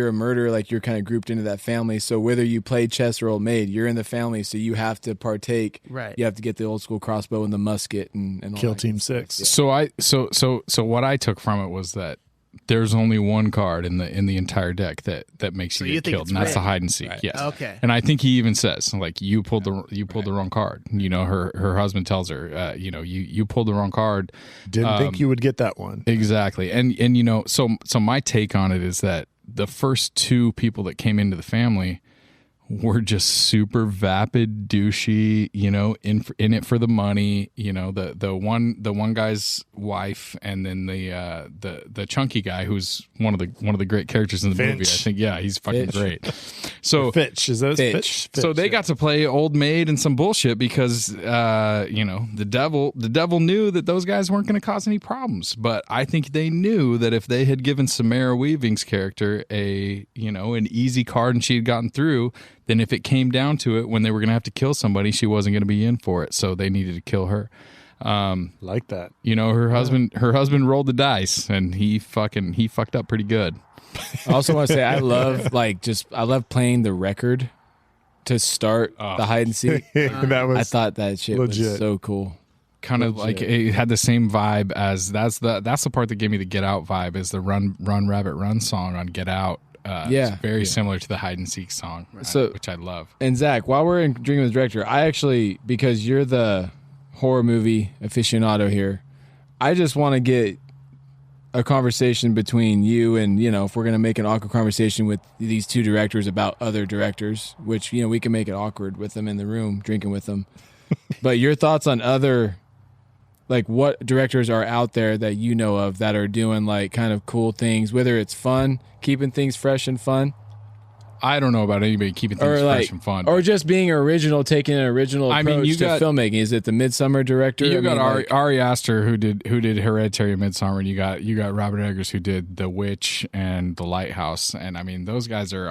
a murderer, like you're kind of grouped into that family. So whether you play chess or Old Maid, you're in the family, so you have to partake. Right. You have to get the old school crossbow and the musket and all Kill that Team good stuff. 6. So what I took from it was that there's only one card in the entire deck that makes you you get think killed, it's and that's the rigged? hide and seek. Right. Yes. Okay. And I think he even says like you pulled the wrong card. You know, her husband tells her, you pulled the wrong card. Didn't think you would get that one. Exactly. And you know, so my take on it is that the first two people that came into the family were just super vapid, douchey, you know, in it for the money, you know, the one guy's wife, and then the chunky guy who's one of the great characters in the movie. I Finch. think he's fucking Fitch. great. So Fitch. Is that Fitch. Fitch? so they Fitch, got to play Old Maid and some bullshit because you know, the devil knew that those guys weren't going to cause any problems. But I think they knew that if they had given Samara Weaving's character an easy card and she had gotten through, then if it came down to it when they were going to have to kill somebody, she wasn't going to be in for it. So they needed to kill her. like that. You know, her husband rolled the dice and he fucked up pretty good. I also want to say I love playing the record to start the hide and seek. That was I thought that shit legit. was so cool. Kind of like it had the same vibe as that's the part that gave me the Get Out vibe, is the Run Rabbit Run song on Get Out. It's very similar to the hide and seek song, which I love. And Zach, while we're in Drinking with the Director, I actually, because you're the horror movie aficionado here, I just want to get a conversation between you and, you know, if we're going to make an awkward conversation with these two directors about other directors, which, you know, we can make it awkward with them in the room, drinking with them. But your thoughts on other, like, what directors are out there that you know of that are doing like kind of cool things, whether it's fun, keeping things fresh and fun, I don't know about anybody keeping things or like, fresh and fun. or just being original, taking an original I approach mean, you to got- filmmaking. Is it the Midsummer director? You I got mean, like- Ari Aster who did Hereditary and Midsommar, and you got Robert Eggers who did The Witch and The Lighthouse, and I mean those guys are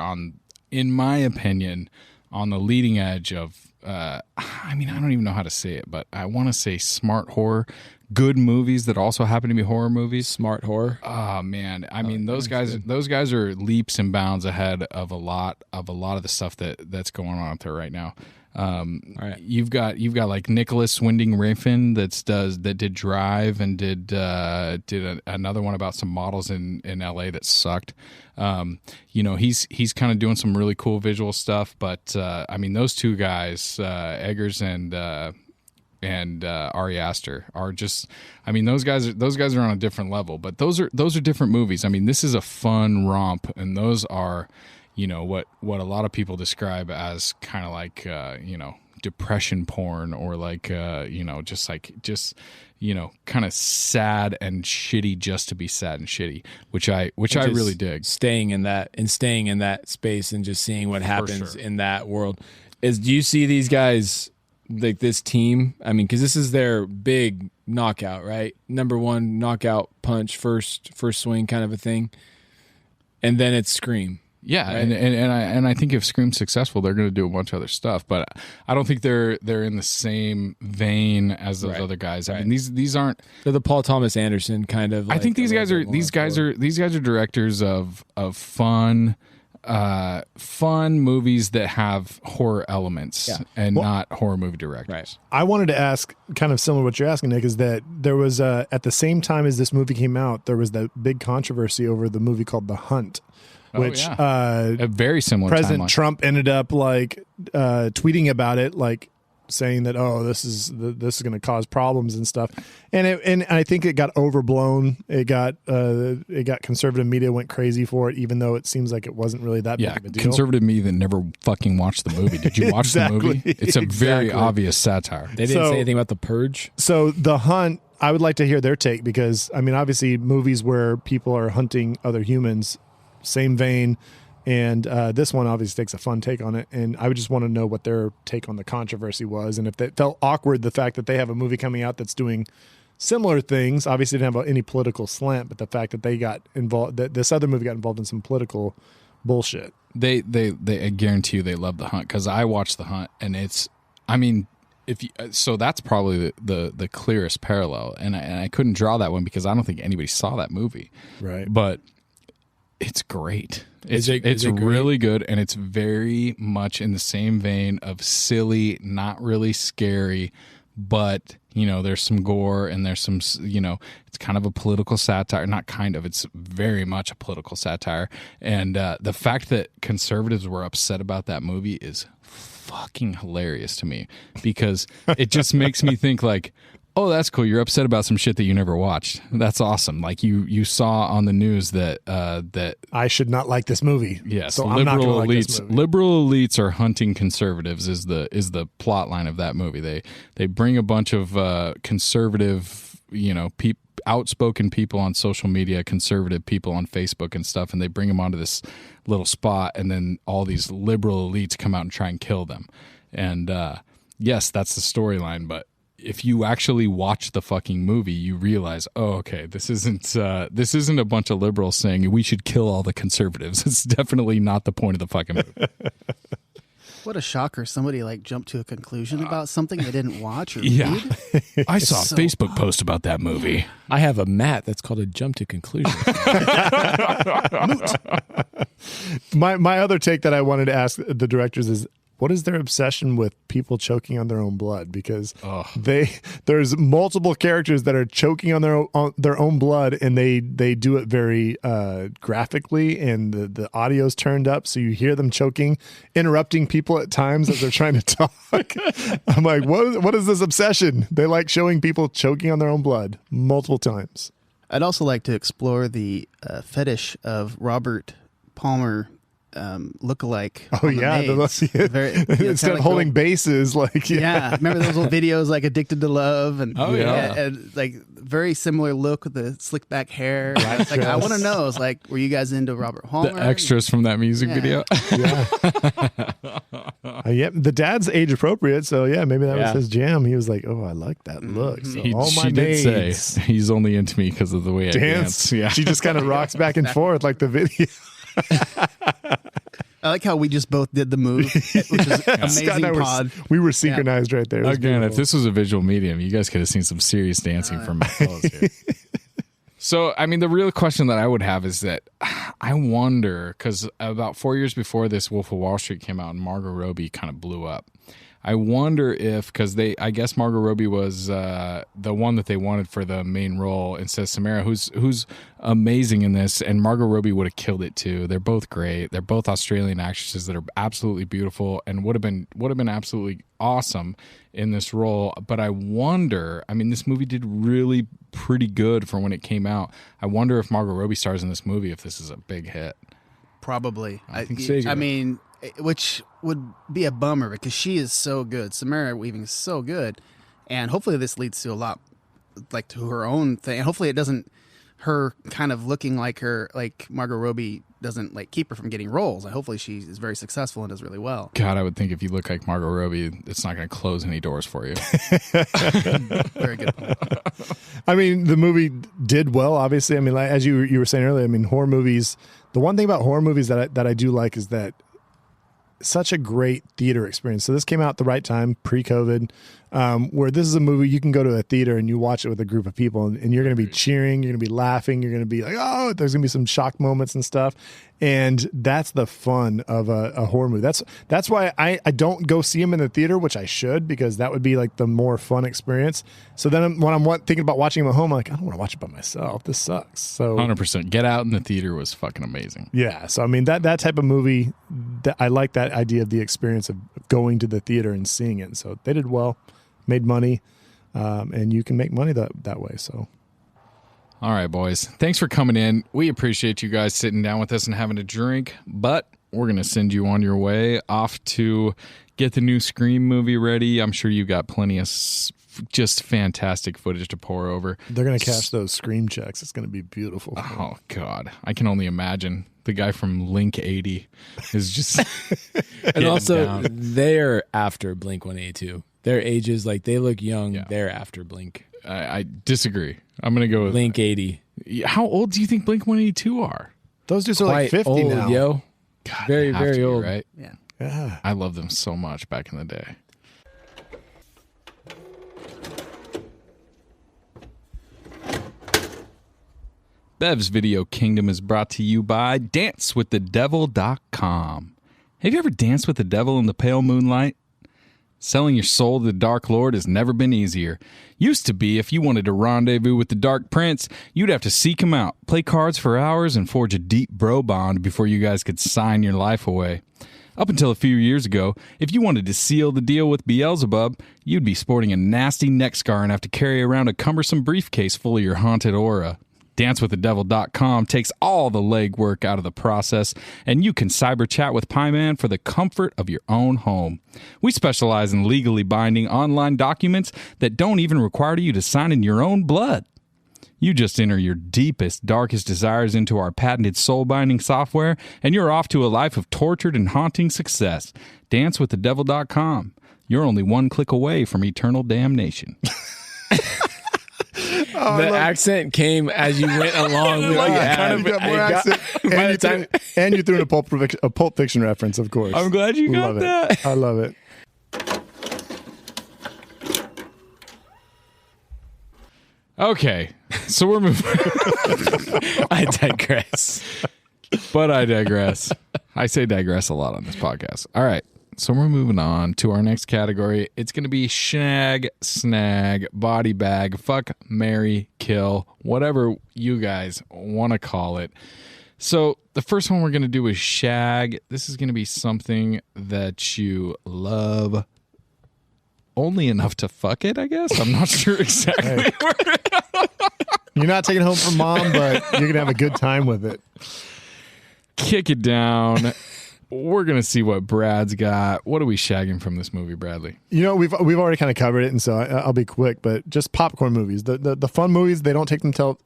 in my opinion, on the leading edge of. I mean, I don't even know how to say it, but I want to say smart horror, good movies that also happen to be horror movies. smart horror. Oh man, I mean those guys are leaps and bounds ahead of a lot of the stuff that's going on out there right now. Right. You've got like Nicholas Winding Refn that did Drive and did another one about some models in LA that sucked. You know, he's kind of doing some really cool visual stuff, but I mean those two guys, Eggers and Ari Aster, are just, I mean those guys are on a different level, but those are different movies. I mean, this is a fun romp, and those are, what a lot of people describe as kind of like depression porn, or like kind of sad and shitty just to be sad and shitty, which I really dig. Staying in that space and just seeing what happens in that world. Do you see these guys, like this team? I mean, because this is their big knockout, right? Number one knockout punch, first swing kind of a thing, and then it's Scream. Yeah, right? and I think if Scream's successful, they're going to do a bunch of other stuff. But I don't think they're in the same vein as those other guys. I mean, these aren't. They're the Paul Thomas Anderson kind of. I think these guys are directors of fun movies that have horror elements and not horror movie directors. Right. I wanted to ask, kind of similar to what you're asking, Nick, is that there was at the same time as this movie came out, there was that big controversy over the movie called The Hunt. Which a very similar President timeline. Trump ended up tweeting about it, like saying that this is going to cause problems and stuff, and I think it got overblown. It got conservative media went crazy for it, even though it seems like it wasn't really that big of a deal. Conservative media that never fucking watched the movie. Did you watch the movie? It's a very obvious satire. They didn't say anything about The Purge. So The Hunt, I would like to hear their take, because I mean, obviously, movies where people are hunting other humans. Same vein, and this one obviously takes a fun take on it, and I would just want to know what their take on the controversy was, and if it felt awkward, the fact that they have a movie coming out that's doing similar things. Obviously didn't have any political slant, but the fact that they got involved, that this other movie got involved in some political bullshit. They I guarantee you they love The Hunt, because I watched The Hunt, and it's, I mean, so that's probably the clearest parallel, and I couldn't draw that one because I don't think anybody saw that movie, Right? But it's great. It's Is it really good, and it's very much in the same vein of silly, not really scary, but there's some gore and there's some it's kind of a political satire. Not kind of, it's very much a political satire. And the fact that conservatives were upset about that movie is fucking hilarious to me, because it just makes me think like, oh, that's cool. You're upset about some shit that you never watched. That's awesome. Like you saw on the news that I should not like this movie. Yes, so I'm not gonna like this movie. Liberal elites are hunting conservatives is the plot line of that movie. They bring a bunch of conservative, outspoken people on social media, conservative people on Facebook and stuff, and they bring them onto this little spot, and then all these liberal elites come out and try and kill them. And yes, that's the storyline, but if you actually watch the fucking movie, you realize, oh, okay, this isn't a bunch of liberals saying we should kill all the conservatives. It's definitely not the point of the fucking movie. What a shocker! Somebody jumped to a conclusion about something they didn't watch or Yeah, read. I saw a Facebook post about that movie. I have a mat that's called a jump to conclusion. My other take that I wanted to ask the directors is, what is their obsession with people choking on their own blood? Because there's multiple characters that are choking on their own blood, and they do it very graphically, and the audio's turned up, so you hear them choking, interrupting people at times as they're trying to talk. I'm like, what is this obsession? They like showing people choking on their own blood multiple times. I'd also like to explore the fetish of Robert Palmer lookalike. Oh yeah, instead of holding bases, remember those little videos like Addicted to Love, and and very similar look with the slick back hair. It's like, I want to know, it's like, were you guys into Robert Palmer? The extras from that music video. Yep, the dad's age appropriate, so maybe that was his jam. He was like, oh, I like that look. So She did say he's only into me because of the way I dance. Yeah, she just kind of rocks back and forth like the video. I like how we just both did the move, which is amazing. Pod. We were synchronized right there. Again, if this was a visual medium, you guys could have seen some serious dancing from my fellows here. So, I mean, the real question that I would have is that I wonder, because about 4 years before this, Wolf of Wall Street came out and Margot Robbie kind of blew up. I wonder if, because I guess Margot Robbie was the one that they wanted for the main role instead of Samara, who's amazing in this, and Margot Robbie would have killed it too. They're both great. They're both Australian actresses that are absolutely beautiful and would have been absolutely awesome in this role. But I wonder, I mean, this movie did really pretty good for when it came out. I wonder if Margot Robbie stars in this movie, if this is a big hit. Probably. I think so. I mean, which would be a bummer because she is so good. Samara Weaving is so good. And hopefully this leads to a lot, like to her own thing. And hopefully it doesn't, her kind of looking like her, like Margot Robbie doesn't like keep her from getting roles. Hopefully she is very successful and does really well. God, I would think if you look like Margot Robbie, it's not going to close any doors for you. Very good point. I mean, the movie did well, obviously. I mean, like, as you were saying earlier, I mean, horror movies, the one thing about horror movies that I do like is that such a great theater experience. So this came out at the right time, pre-COVID, where this is a movie you can go to a theater and you watch it with a group of people and you're going to be cheering, you're going to be laughing, you're going to be like, oh, there's going to be some shock moments and stuff. And that's the fun of a horror movie. That's why I don't go see them in the theater, which I should, because that would be like the more fun experience. So then when I'm thinking about watching them at home, I'm like, I don't want to watch it by myself. This sucks. So 100%. Get Out in the theater was fucking amazing. yeah. So I mean that type of movie, I like that idea of the experience of going to the theater and seeing it. So they did well, made money, and you can make money that way. So. All right, boys. Thanks for coming in. We appreciate you guys sitting down with us and having a drink, but we're going to send you on your way off to get the new Scream movie ready. I'm sure you got plenty of just fantastic footage to pour over. They're going to cash those Scream checks. It's going to be beautiful. Oh, God. I can only imagine. The guy from Link 80 is just And also, down. they're after Blink-182. Their ages, like, they look young. Yeah. They're after Blink. I disagree. I'm going to go with Blink 80. How old do you think Blink-182 are? Those dudes are like Quite 50 old, now. yo. God, Very, they have very to be, old. right? Yeah. Yeah. I loved them so much back in the day. Bev's Video Kingdom is brought to you by dancewiththedevil.com. Have you ever danced with the devil in the pale moonlight? Selling your soul to the Dark Lord has never been easier. Used to be, if you wanted to rendezvous with the Dark Prince, you'd have to seek him out, play cards for hours, and forge a deep bro bond before you guys could sign your life away. Up until a few years ago, if you wanted to seal the deal with Beelzebub, you'd be sporting a nasty neck scar and have to carry around a cumbersome briefcase full of your haunted aura. DanceWithTheDevil.com takes all the legwork out of the process, and you can cyber chat with Pieman for the comfort of your own home. We specialize in legally binding online documents that don't even require you to sign in your own blood. You just enter your deepest, darkest desires into our patented soul-binding software, and you're off to a life of tortured and haunting success. DanceWithTheDevil.com. You're only one click away from eternal damnation. The accent came as you went along. You got more accent. And you threw in a Pulp Fiction reference, of course. I'm glad you got Love that. it. I love it. Okay, so we're moving. I digress. But I digress. I say digress a lot on this podcast. All right, so we're moving on to our next category. It's going to be snag, body bag, fuck, marry, kill, whatever you guys want to call it. So the first one we're going to do is shag. This is going to be something that you love only enough to fuck it, I guess. I'm not sure exactly. Hey. You're not taking it home from mom, but you're going to have a good time with it. Kick it down. We're going to see what Brad's got. What are we shagging from this movie, Bradley? You know, we've already kind of covered it, and so I'll be quick, but just popcorn movies. The fun movies, they don't take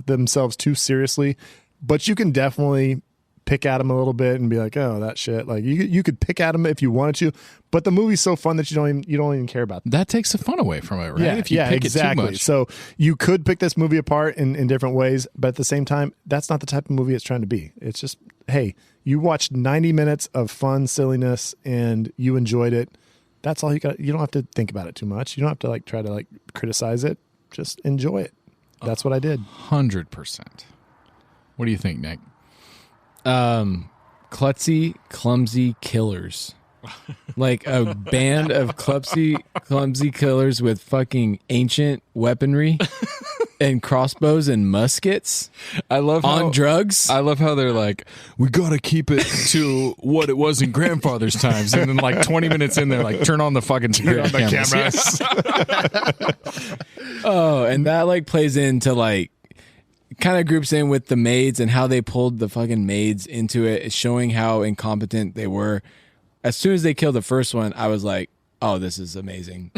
themselves too seriously, but you can definitely pick at them a little bit and be like, oh, that shit. Like you could pick at them if you wanted to, but the movie's so fun that you don't even care about them. That takes the fun away from it, right? Yeah, If you pick exactly. it too much. So you could pick this movie apart in different ways, but at the same time, that's not the type of movie it's trying to be. It's just, hey, you watched 90 minutes of fun silliness and you enjoyed it. That's all you got. You don't have to think about it too much. You don't have to try to criticize it. Just enjoy it. That's what I did. 100%. What do you think, Nick? Klutzy, clumsy killers. Like a band of clumsy killers with fucking ancient weaponry and crossbows and muskets. I love on drugs. I love how they're like, we gotta keep it to what it was in grandfather's times, and then 20 minutes in, they're like, turn on the fucking cameras. Oh, and that plays into kind of groups in with the maids and how they pulled the fucking maids into it, showing how incompetent they were. As soon as they killed the first one, I was like, oh, this is amazing.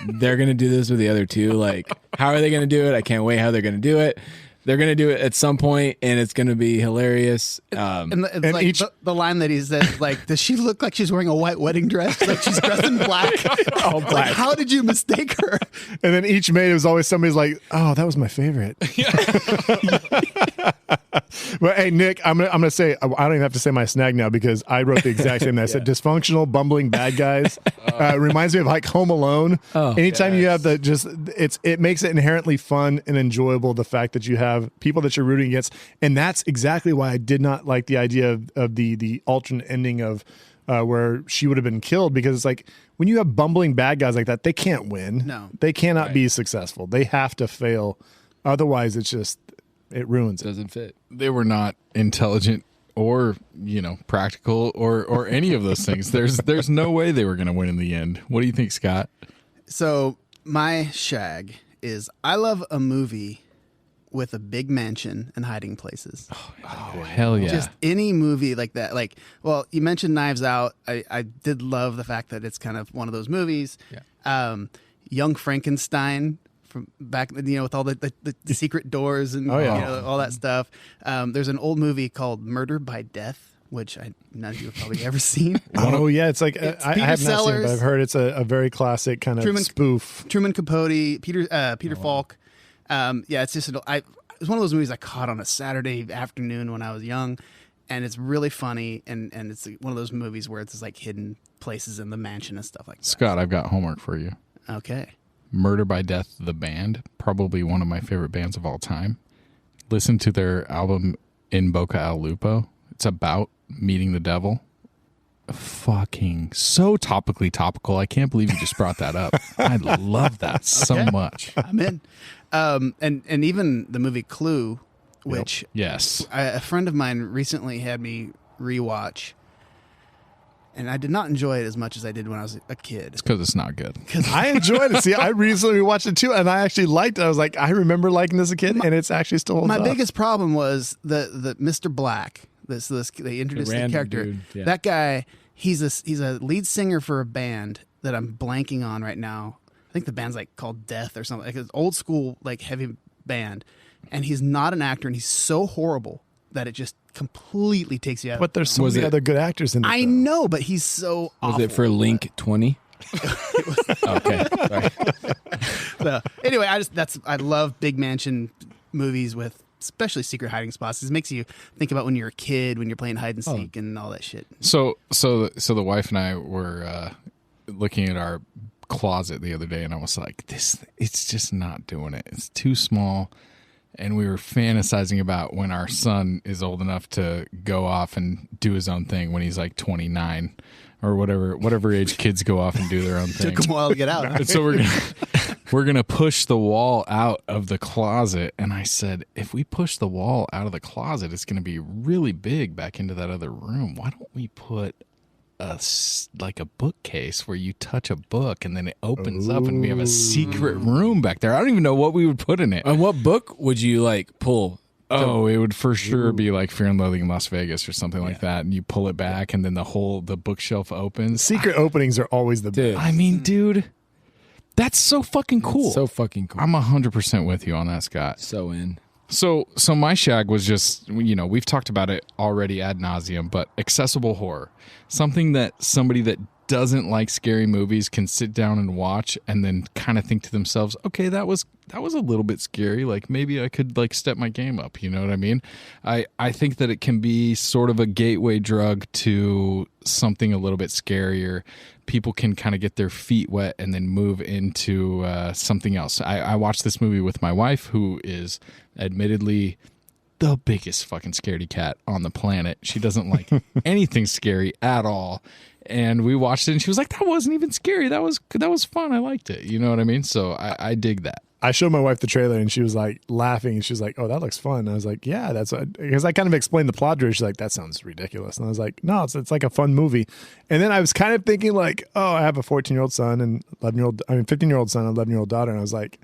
They're going to do this with the other two. Like, how are they going to do it? I can't wait how they're going to do it. They're going to do it at some point, and it's going to be hilarious. It's like the line that he says, like, does she look like she's wearing a white wedding dress? Like she's dressed in black? All black. Like, how did you mistake her? And then each maid was always somebody's like, oh, that was my favorite. But hey, Nick, I'm gonna say I don't even have to say my snag now because I wrote the exact same. I said dysfunctional, bumbling bad guys. Reminds me of like Home Alone. Anytime you have it makes it inherently fun and enjoyable. The fact that you have people that you're rooting against, and that's exactly why I did not like the idea of the alternate ending of where she would have been killed, because it's like when you have bumbling bad guys like that, they can't win. No, they cannot be successful. They have to fail, otherwise it's just. It ruins it. Doesn't fit. They were not intelligent or, practical or any of those things. There's no way they were going to win in the end. What do you think, Scott? So my shag is I love a movie with a big mansion and hiding places. Oh, hell yeah. Just any movie like that. Like, well, you mentioned Knives Out. I did love the fact that it's kind of one of those movies. Yeah. Young Frankenstein. From back, with all the secret doors and all that stuff. There's an old movie called Murder by Death, which none of you have probably ever seen. Oh yeah, it's like it's I have not seen it, but I've heard it's a very classic kind of spoof. Truman Capote, Peter Falk. It's just it's one of those movies I caught on a Saturday afternoon when I was young, and it's really funny, and it's one of those movies where it's like hidden places in the mansion and stuff like that. Scott, I've got homework for you. Okay. Murder by Death, the band, probably one of my favorite bands of all time. Listen to their album In Boca al Lupo. It's about meeting the devil. Fucking so topically topical. I can't believe you just brought that up. I love that so much. I'm in. And even the movie Clue, which yes, a friend of mine recently had me rewatch. And I did not enjoy it as much as I did when I was a kid. It's because it's not good. I enjoyed it. See, I recently watched it too, and I actually liked it. I was like, I remember liking this as a kid, and it's actually still holds my up. biggest problem was the Mr. Black. This they introduced the character. Dude, yeah. That guy, he's a lead singer for a band that I'm blanking on right now. I think the band's like called Death or something. Like an old school like heavy band, and he's not an actor, and he's so horrible that it just completely takes you out. But there's so many other good actors in it. I know, but he's so awful. Was it for Link 20? Okay. Sorry. So, anyway, I love big mansion movies with especially secret hiding spots. It makes you think about when you're a kid, when you're playing hide and seek and all that shit. So the wife and I were looking at our closet the other day, and I was like, it's just not doing it. It's too small. And we were fantasizing about when our son is old enough to go off and do his own thing when he's like 29 or whatever age kids go off and do their own thing. Took him a while to get out. And so we're gonna push the wall out of the closet. And I said, if we push the wall out of the closet, it's gonna be really big back into that other room. Why don't we put a bookcase where you touch a book and then it opens up and we have a secret room back there? I don't even know what we would put in it. And what book would you like pull? Oh, it would for sure be like Fear and Loathing in Las Vegas or something like that. And you pull it back and then the bookshelf opens. Secret openings are always the best. I mean, dude, that's so fucking cool. So fucking cool. I'm 100% with you on that, Scott. So in. So my shag was just, we've talked about it already ad nauseum, but accessible horror. Something that somebody that doesn't like scary movies can sit down and watch and then kind of think to themselves, okay, that was a little bit scary. Like maybe I could like step my game up. You know what I mean? I think that it can be sort of a gateway drug to something a little bit scarier. People can kind of get their feet wet and then move into something else. I watched this movie with my wife, who is admittedly the biggest fucking scaredy cat on the planet. She doesn't like anything scary at all. And we watched it and she was like, that wasn't even scary. That was fun. I liked it. You know what I mean? So I dig that. I showed my wife the trailer and she was like laughing and she was like, oh, that looks fun. And I was like, yeah, that's what, because I kind of explained the plot to her. She's like, that sounds ridiculous. And I was like, no, it's like a fun movie. And then I was kind of thinking like, oh, I have a 14-year-old son and 15-year-old son and 11-year-old daughter. And I was like,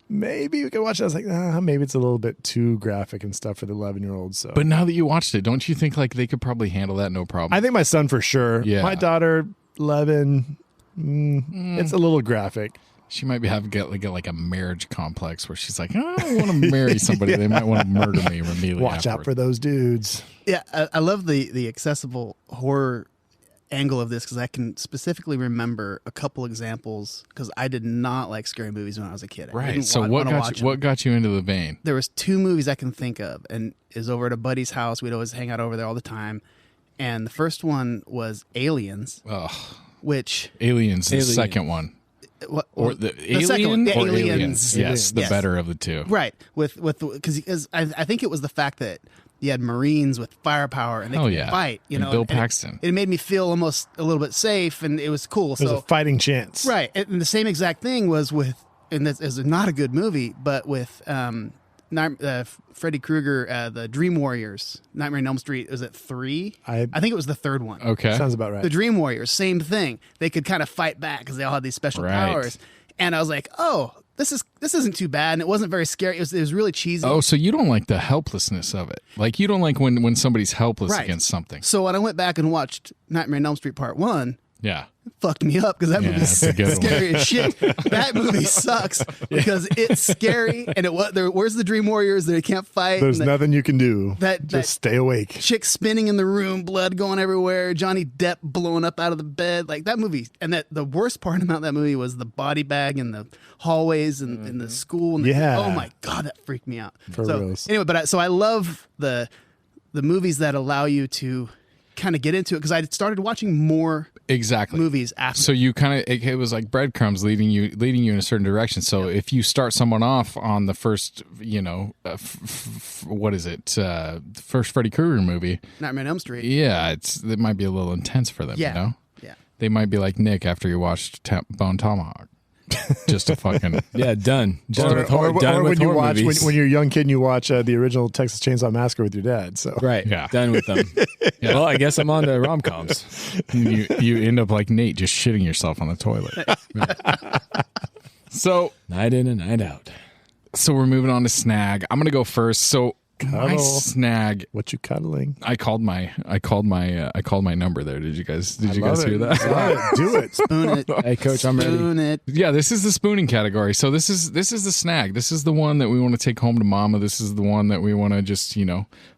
maybe we could watch it. I was like, maybe it's a little bit too graphic and stuff for the 11-year-olds. So, But now that you watched it, don't you think like they could probably handle that no problem? I think my son for sure. Yeah. My daughter, 11, it's a little graphic. She might be having get like a marriage complex where she's like, oh, I want to marry somebody. They might want to murder me immediately. Watch out for those dudes. Yeah, I love the accessible horror angle of this because I can specifically remember a couple examples because I did not like scary movies when I was a kid. I Right. didn't So wanna watch them. what got you into the vein? There was 2 movies I can think of, and it was over at a buddy's house. We'd always hang out over there all the time. And the first one was Aliens, Oh, which Aliens, the Alien. second one. or The second one, Alien the or Aliens. Aliens? Yes, the Yes. better of the two. right with because I think it was the fact that you had Marines with firepower and they Hell could yeah. fight. You And know, Bill and Paxton. It made me feel almost a little bit safe, and it was cool. There's So a fighting chance. right, and the same exact thing was with, and this is not a good movie, but with Freddy Krueger, the Dream Warriors, Nightmare on Elm Street. Was it 3? I think it was the third one. Okay. Sounds about right. The Dream Warriors, same thing. They could kind of fight back because they all had these special Right. powers. And I was like, oh, this isn't too bad, and it wasn't very scary. It was really cheesy. Oh, so you don't like the helplessness of it. Like you don't like when somebody's helpless Right. against something. So when I went back and watched Nightmare on Elm Street Part 1, Yeah. it fucked me up because that Yeah, movie's that's a good one. scary as shit. That movie sucks because it's scary, and where's the Dream Warriors? They can't fight. There's and nothing you can do. that- Just stay awake. chick spinning in the room, blood going everywhere, Johnny Depp blowing up out of the bed. Like that movie, and that the worst part about that movie was the body bag in the hallways and in the school. And Yeah. oh my God, that freaked me out. For so reals. anyway, so I love the movies that allow you to kind of get into it because I started watching more Exactly. movies after. So you kind of it was like breadcrumbs leading you in a certain direction. So if you start someone off on the first, what is it? First Freddy Krueger movie. Nightmare on Elm Street. Yeah, it might be a little intense for them. Yeah. You know, Yeah. they might be like Nick after you watched Bone Tomahawk. Just a fucking Yeah, done. Done with horror, Or done with when you horror watch movies. when you're a young kid and you watch the original Texas Chainsaw Massacre with your dad. So Right. Yeah. Done with them. Well, I guess I'm on to rom-coms. you end up like Nate, just shitting yourself on the toilet. So Night in and night out. we're moving on to snag. I'm gonna go first. So my Cuddle. snag. what you cuddling? I called my number there. Did you guys Love hear it. that? Love it. Do it. Spoon it. Hey, Coach, I'm ready. Spoon it. Yeah, this is the spooning category. So this is the snag. This is the one that we want to take home to mama. This is the one that we want to just,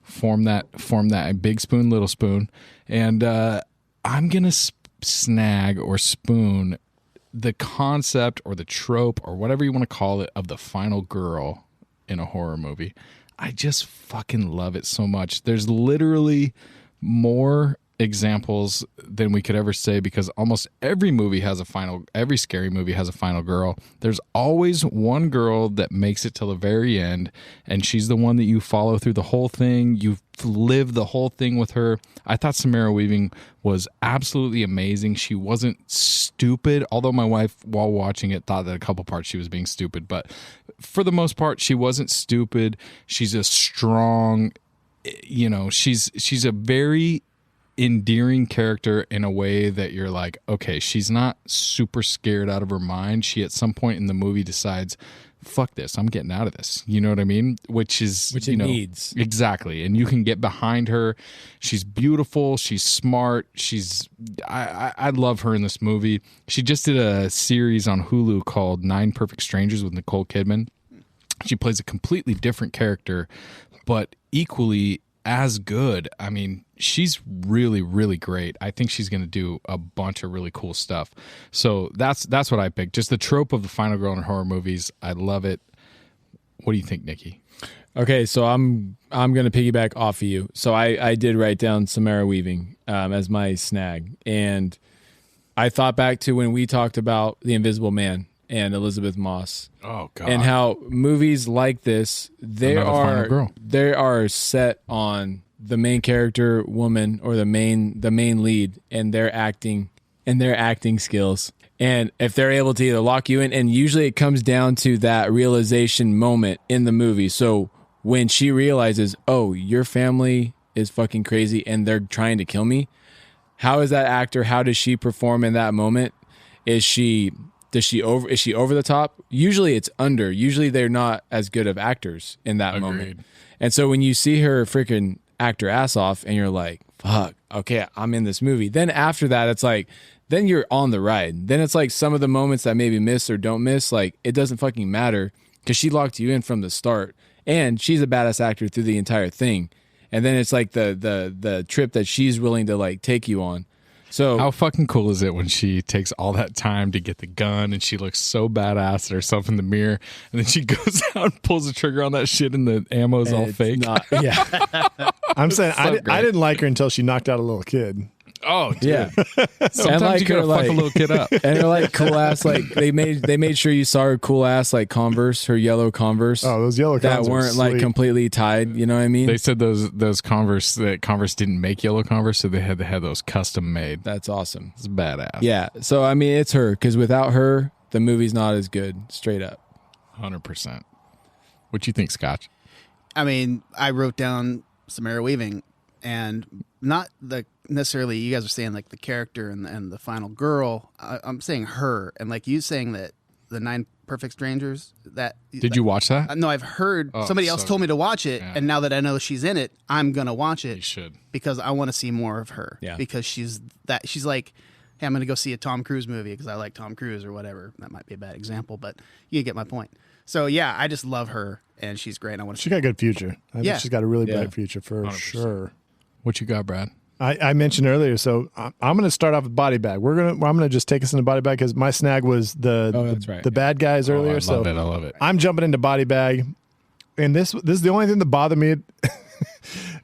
form that big spoon, little spoon. And I'm going to snag or spoon the concept or the trope or whatever you want to call it of the final girl in a horror movie. I just fucking love it so much. There's literally more examples than we could ever say because almost every scary movie has a final girl. There's always one girl that makes it till the very end, and she's the one that you follow through the whole thing. You live the whole thing with her. I thought Samara Weaving was absolutely amazing. She wasn't stupid, although my wife, while watching it, thought that a couple parts she was being stupid, but for the most part, she wasn't stupid. She's a strong, she's a very endearing character in a way that you're like, okay, she's not super scared out of her mind. She at some point in the movie decides, fuck this, I'm getting out of this. You know what I mean? Which it needs. Exactly. And you can get behind her. She's beautiful. She's smart. I love her in this movie. She just did a series on Hulu called 9 Perfect Strangers with Nicole Kidman. She plays a completely different character, but equally as good. I mean, she's really, really great. I think she's going to do a bunch of really cool stuff. So that's what I picked. Just the trope of the final girl in horror movies. I love it. What do you think, Nikki? Okay, so I'm going to piggyback off of you. So I did write down Samara Weaving as my snag. And I thought back to when we talked about The Invisible Man and Elizabeth Moss. Oh, God. And how movies like this, they Another final girl. are set on the main character woman or the main lead and their acting skills. And if they're able to either lock you in, and usually it comes down to that realization moment in the movie. So when she realizes, oh, your family is fucking crazy and they're trying to kill me, how is that actor, how does she perform in that moment? Is she Is she over the top? Usually it's under. Usually they're not as good of actors in that moment. And so when you see her freaking act her ass off and you're like, fuck, okay, I'm in this movie. Then after that, it's like, then you're on the ride. Then it's like some of the moments that maybe miss or don't miss, like it doesn't fucking matter because she locked you in from the start. And she's a badass actor through the entire thing. And then it's like the trip that she's willing to like take you on. So how fucking cool is it when she takes all that time to get the gun and she looks so badass at herself in the mirror and then she goes out and pulls the trigger on that shit and the ammo's all fake? I'm saying I didn't like her until she knocked out a little kid. Oh, dude. Yeah. Sometimes like you gotta her, fuck like- a little kid up. And her like cool ass, like they made sure you saw her cool ass like Converse, her yellow Converse. Oh, those yellow that Converse are weren't like sweet. completely tied. You know what I mean? They said those Converse that Converse didn't make yellow Converse, so they had to have those custom made. That's awesome. It's badass. Yeah. So I mean, it's her because without her, the movie's not as good. Straight up. 100%. What you think, Scotch? I mean, I wrote down Samara Weaving, and not the necessarily you guys are saying like the character and the final girl. I'm saying her, and like you saying that the 9 Perfect Strangers. Did you watch that? No, I've heard somebody else told me to watch it, and now that I know she's in it, I'm gonna watch it. You should, because I want to see more of her. Yeah. Because she's like, hey, I'm gonna go see a Tom Cruise movie because I like Tom Cruise or whatever. That might be a bad example, but you get my point. So yeah, I just love her, and she's great. I want to. She got a good future. I think she's got a really Yeah. bright future for 100%. sure. What you got, Brad? I mentioned earlier, so I'm going to start off with body bag. I'm going to just take us into body bag because my snag was that's right. the bad guys earlier. I so love it. I'm jumping into body bag, and this is the only thing that bothered me. And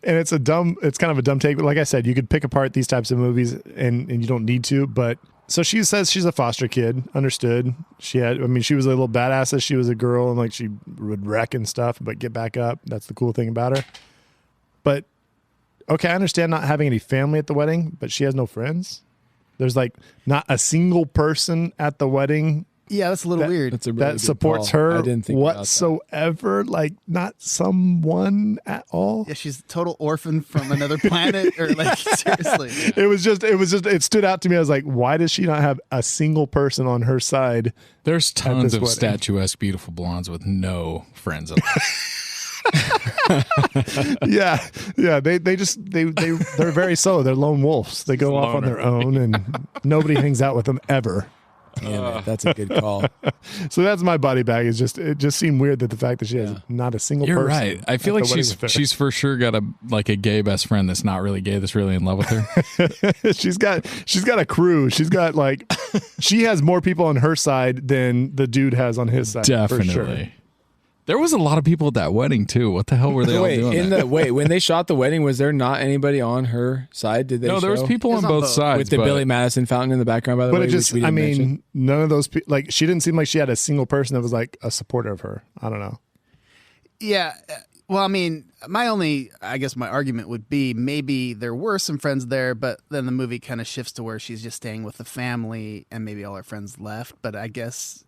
it's kind of a dumb take, but like I said, you could pick apart these types of movies, and you don't need to. But so she says she's a foster kid. Understood. She was a little badass as she was a girl, and like she would wreck and stuff, but get back up. That's the cool thing about her. But okay, I understand not having any family at the wedding, but she has no friends. There's like not a single person at the wedding Yeah, that's a little weird. That's a really that good supports call. her I didn't think about that. whatsoever. Like not someone at all. Yeah, she's a total orphan from another planet, or like seriously. It stood out to me. I was like, why does she not have a single person on her side? There's tons this of wedding. statuesque, beautiful blondes with no friends at all. Yeah. They're very solo. They're lone wolves. They go off on their own, and nobody hangs out with them ever. Damn it, that's a good call. So that's my body bag. It just seemed weird that the fact that she has not a single You're person. right. I feel at like the wedding with her. she's for sure got a gay best friend that's not really gay that's really in love with her. she's got a crew. She's got like she has more people on her side than the dude has on his side. Definitely. For sure. There was a lot of people at that wedding too. What the hell were they all doing? When they shot the wedding, was there not anybody on her side? Did they? No, there was show? people on It's on both both. sides with the but- Billy Madison fountain in the background. By the But way, it just, which we didn't mention. none of those people, like, she didn't seem like she had a single person that was like a supporter of her. I don't know. Yeah. Well, I mean, my argument would be maybe there were some friends there, but then the movie kind of shifts to where she's just staying with the family and maybe all her friends left. But I guess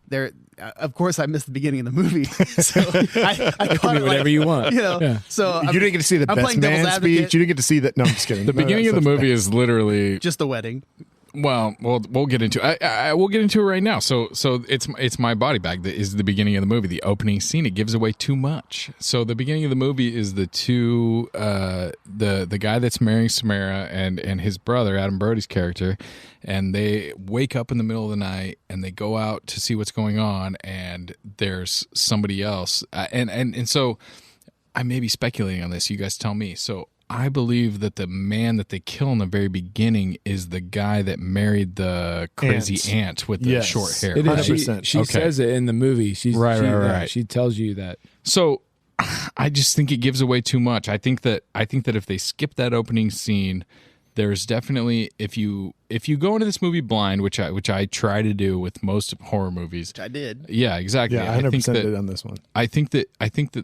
there, of course, I missed the beginning of the movie. So I caught do whatever you want. You know, Yeah. so You didn't get to see the I'm best playing devil's man advocate. speech. You didn't get to see that. No, I'm just kidding. The beginning of the movie is literally just the wedding. well, we'll get into we'll get into it right now. So it's my body bag that is the beginning of the movie. The opening scene, it gives away too much. So the beginning of the movie is the two the guy that's marrying Samara and his brother, Adam Brody's character, and they wake up in the middle of the night and they go out to see what's going on, and there's somebody else. And so I may be speculating on this. You guys tell me. So I believe that the man that they kill in the very beginning is the guy that married the crazy aunt with the Yes. short hair. It is. 100%. She Okay. says it in the movie. Right. She tells you that. So I just think it gives away too much. I think that if they skip that opening scene, there's definitely if you go into this movie blind, which I try to do with most horror movies. Which I did. Yeah, exactly. Yeah, I 100% think that did on this one. I think that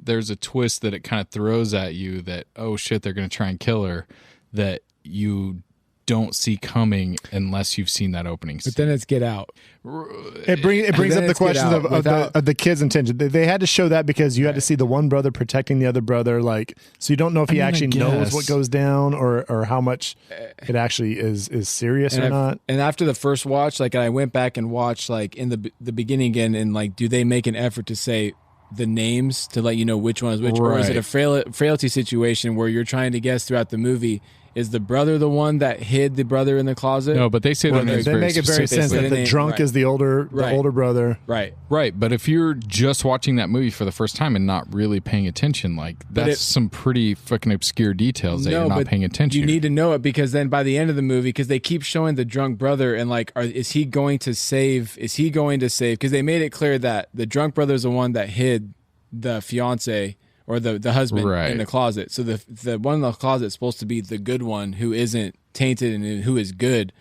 there's a twist that it kind of throws at you that, oh shit, they're going to try and kill her, that you don't see coming unless you've seen that opening scene. But then it's Get Out. It brings then up the it's question Get Out of the kid's intention. They had to show that because you had to see the one brother protecting the other brother, like, so you don't know if he actually knows what goes down or how much it actually is serious or not. And after the first watch, like I went back and watched like in the beginning again, and like, do they make an effort to say the names to let you know which one is which, or is it a frailty situation where you're trying to guess throughout the movie? Is the brother the one that hid the brother in the closet? No, but they say They make it very sense that the drunk is the older brother. Right. Right, but if you're just watching that movie for the first time and not really paying attention, like that's some pretty fucking obscure details that you're not paying attention. You need to know it because then by the end of the movie, because they keep showing the drunk brother and like, is he going to save? Because they made it clear that the drunk brother is the one that hid the fiance or the husband in the closet. So the one in the closet is supposed to be the good one who isn't tainted and who is good.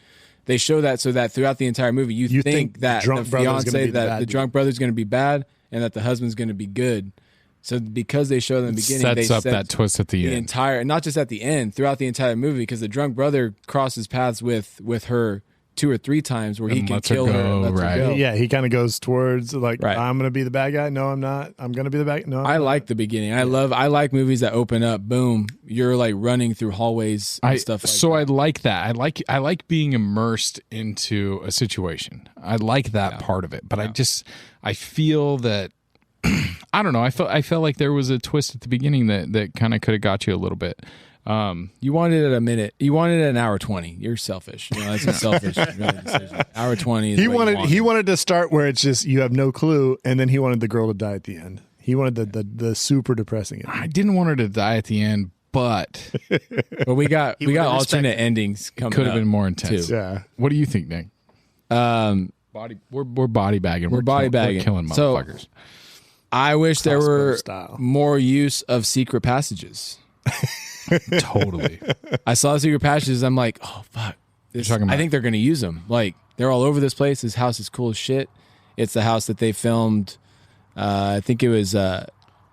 They show that so that throughout the entire movie, you think that the fiance, that the drunk brother's going to be bad and that the husband's going to be good. So because they show them in the beginning, they set that twist at the end. Not just at the end, throughout the entire movie, because the drunk brother crosses paths with her 2 or 3 times where he can kill her. Yeah, he kind of goes towards like, I'm going to be the bad guy. No, I'm not. I'm going to be the bad guy. No, I like the beginning. I like movies that open up. Boom, you're like running through hallways and stuff. So I like that. I like being immersed into a situation. I like that part of it. But I feel that I don't know. I felt like there was a twist at the beginning that kind of could have got you a little bit. You wanted it a minute. You wanted it an hour 20. You're selfish. That's a selfish decision. Hour 20. He wanted to start where it's just you have no clue, and then he wanted the girl to die at the end. He wanted the super depressing. I didn't want her to die at the end, but we got alternate endings coming. Could have been more intense. Too. Yeah. What do you think, Nick? We're body bagging. We're body bagging. We're killing motherfuckers. So, I wish there were more use of secret passages. Totally. I saw secret passages. I'm like, oh fuck. I think they're going to use them. Like they're all over this place. This house is cool as shit. It's the house that they filmed. I think it was the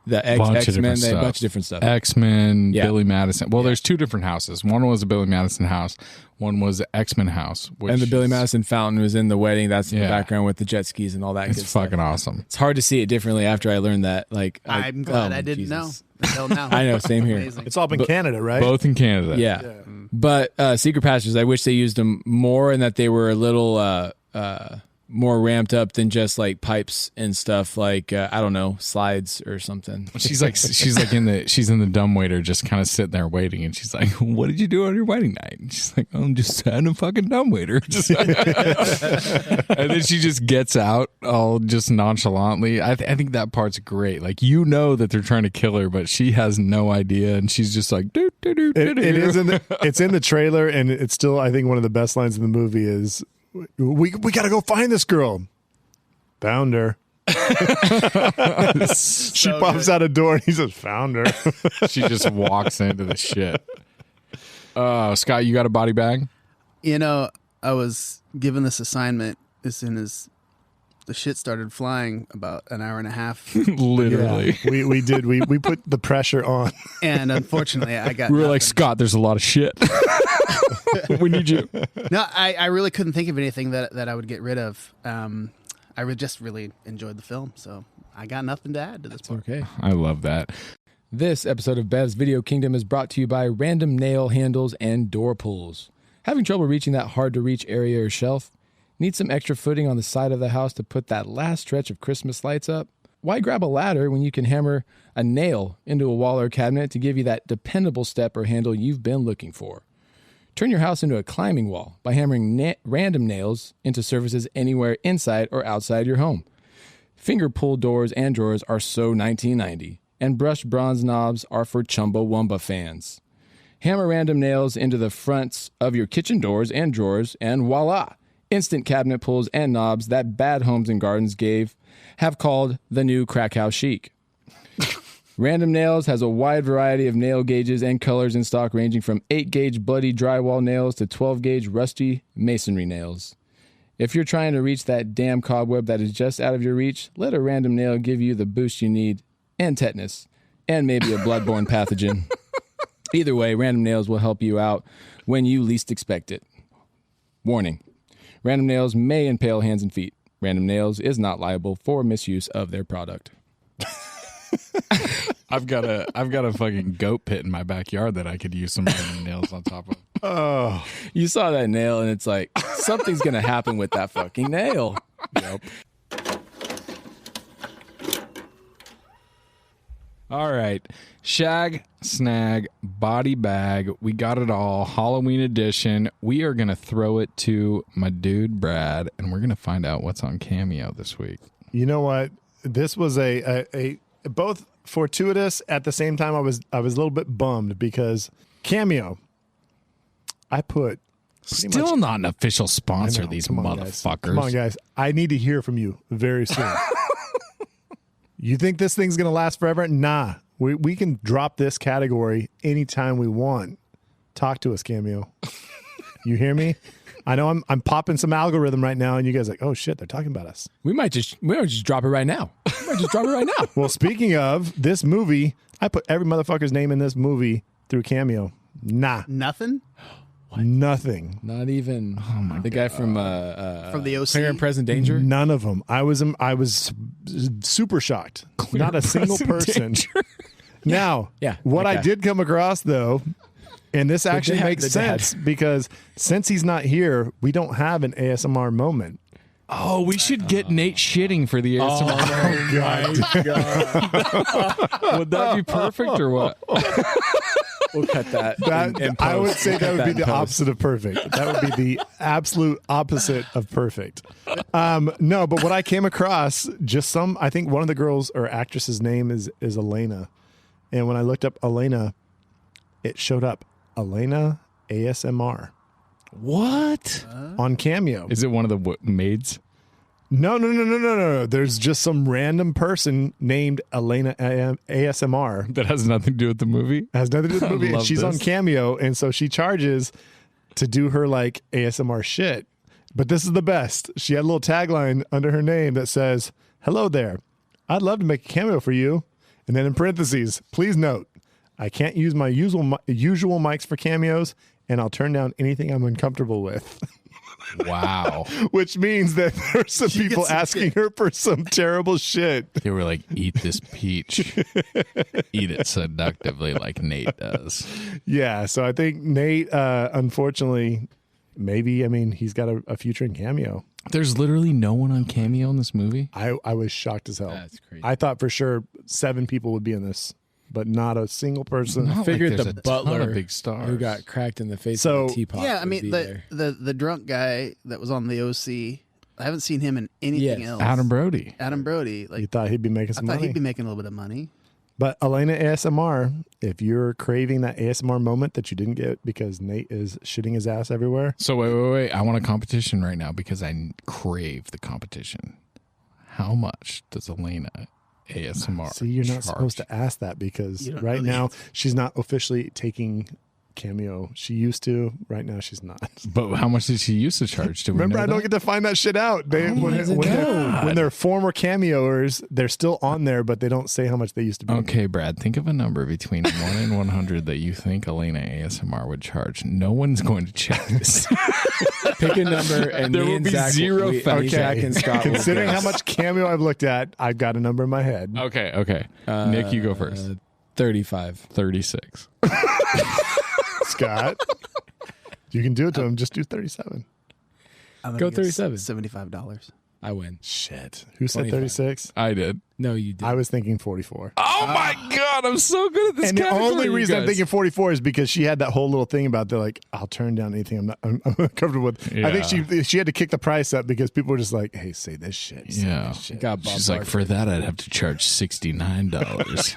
X-Men. They had a bunch of different stuff. X-Men, Billy Madison. Well, there's 2 different houses. One was a Billy Madison house. One was the X-Men house. And the Billy Madison fountain was in the wedding. That's in the background with the jet skis and all that. It's fucking awesome. It's hard to see it differently after I learned that. Like, I'm glad I didn't know until now. I know, same here. It's all in Canada, right? Both in Canada. Yeah. But secret passages, I wish they used them more and that they were a little more ramped up than just like pipes and stuff like I don't know, slides or something. She's in the dumbwaiter just kind of sitting there waiting, and she's like, "What did you do on your wedding night?" And she's like, "I'm just sat in a fucking dumbwaiter." And then she just gets out all just nonchalantly. I think that part's great. Like that they're trying to kill her, but she has no idea, and she's just like, "Doo, doo, doo, doo, doo." It's in the trailer, and it's still I think one of the best lines in the movie is. We got to go find this girl. Found her. She pops out a door and he says, "Found her." She just walks into the shit. Scott, you got a body bag? I was given this assignment as soon as the shit started flying about an hour and a half. Literally. Yeah, we did. We put the pressure on. And unfortunately, I got We were like, Scott, there's a lot of shit. We need you. No, I really couldn't think of anything that I would get rid of. I just really enjoyed the film, so I got nothing to add to this part. Okay. I love that. This episode of Bev's Video Kingdom is brought to you by random nail handles and door pulls. Having trouble reaching that hard-to-reach area or shelf? Need some extra footing on the side of the house to put that last stretch of Christmas lights up? Why grab a ladder when you can hammer a nail into a wall or cabinet to give you that dependable step or handle you've been looking for? Turn your house into a climbing wall by hammering random nails into surfaces anywhere inside or outside your home. Finger pull doors and drawers are so 1990, and brushed bronze knobs are for Chumbawamba fans. Hammer random nails into the fronts of your kitchen doors and drawers, and voila! Instant cabinet pulls and knobs that Bad Homes and Gardens have called the new crack house chic. Random Nails has a wide variety of nail gauges and colors in stock, ranging from 8-gauge bloody drywall nails to 12-gauge rusty masonry nails. If you're trying to reach that damn cobweb that is just out of your reach, let a random nail give you the boost you need, and tetanus, and maybe a bloodborne pathogen. Either way, Random Nails will help you out when you least expect it. Warning: Random Nails may impale hands and feet. Random Nails is not liable for misuse of their product. I've got a fucking goat pit in my backyard that I could use some random nails on top of. Oh, You saw that nail, and it's like, something's going to happen with that fucking nail. Yep. All right. Shag, snag, body bag. We got it all. Halloween edition. We are going to throw it to my dude, Brad, and we're going to find out what's on Cameo this week. you know what? This was a both fortuitous at the same time. I was a little bit bummed because Cameo. I put pretty Still much, not an official sponsor, I know. these Come on, guys. motherfuckers. Come on, guys. I need to hear from you very soon. You think this thing's gonna last forever? Nah. We can drop this category anytime we want. Talk to us, Cameo. You hear me? I know I'm popping some algorithm right now, and you guys are like, oh shit, they're talking about us. We might just drop it right now. Well, speaking of this movie, I put every motherfucker's name in this movie through Cameo. Nah, Nothing nothing. Not even the guy from from the OC. Clear and Present Danger. None of them. I was super shocked. Not a single person. Now, Yeah, what that I guy. did come across though, and this actually dad- makes the dad. sense because since he's not here, we don't have an ASMR moment. Oh, we should get Nate shitting for the ASMR. God. Would that be perfect or what? We'll cut that. That, in I would post. say that Cut would be in the post. opposite of perfect. That would be the absolute opposite of perfect. No, but what I came across, I think one of the girls or actress's name is Elena. And when I looked up Elena, it showed up Elena ASMR What? on Cameo. Is it one of the maids? No. There's just some random person named Elena ASMR. That has nothing to do with the movie? Has nothing to do with the I movie. And love she's on this. Cameo, and so she charges to do her like ASMR shit. But this is the best. She had a little tagline under her name that says, "Hello there. I'd love to make a cameo for you." And then in parentheses, please note, I can't use my usual mics for cameos, and I'll turn down anything I'm uncomfortable with. Wow. Which means that there's some people asking her for some terrible shit. They were like, eat this peach. Eat it seductively like Nate does. Yeah, so I think Nate, unfortunately, he's got a future in Cameo. There's literally no one on Cameo in this movie? I was shocked as hell. That's crazy. I thought for sure 7 people would be in this, but not a single person. Not Figured like there's the a ton butler of big stars. who got cracked in the face So- with a teapot. Yeah, I would mean be the, there. the drunk guy that was on the OC. I haven't seen him in anything Yes. else. Adam Brody. Adam Brody. You Like thought he'd be making I some thought money. he'd be making a little bit of money. But Elena ASMR, if you're craving that ASMR moment that you didn't get because Nate is shitting his ass everywhere, So wait. I want a competition right now because I crave the competition. How much does Elena ASMR see, you're not charge? supposed to ask that because You don't right know the now she's not officially taking Cameo. She used to. Right now she's not. But how much did she used to charge? Do we Remember, know I don't that? get to find that shit out. They, my when they're former cameoers, they're still on there, but they don't say how much they used to be. Okay, Brad, think of a number between 1 and 100 that you think Elena ASMR would charge. No one's going to check this. Pick a number, and There me will and be Zach zero we- fact me, Zach and Scott will Considering how guess. much Cameo I've looked at, I've got a number in my head. Okay. Nick, you go first. 35. 36. Scott, you can do it to him. Just do 37. I'm Go gonna guess $37. $75. I win. Shit. Who said 25. 36? I did. No, you did. I was thinking 44. Oh my God, I'm so good at this And the category, only you reason I'm guys. thinking 44 is because she had that whole little thing about they're like, I'll turn down anything I'm comfortable with. I think she had to kick the price up because people were just like, hey, say this shit. Say Yeah. this shit. Got Bob She's like, Barker. for that, I'd have to charge $69.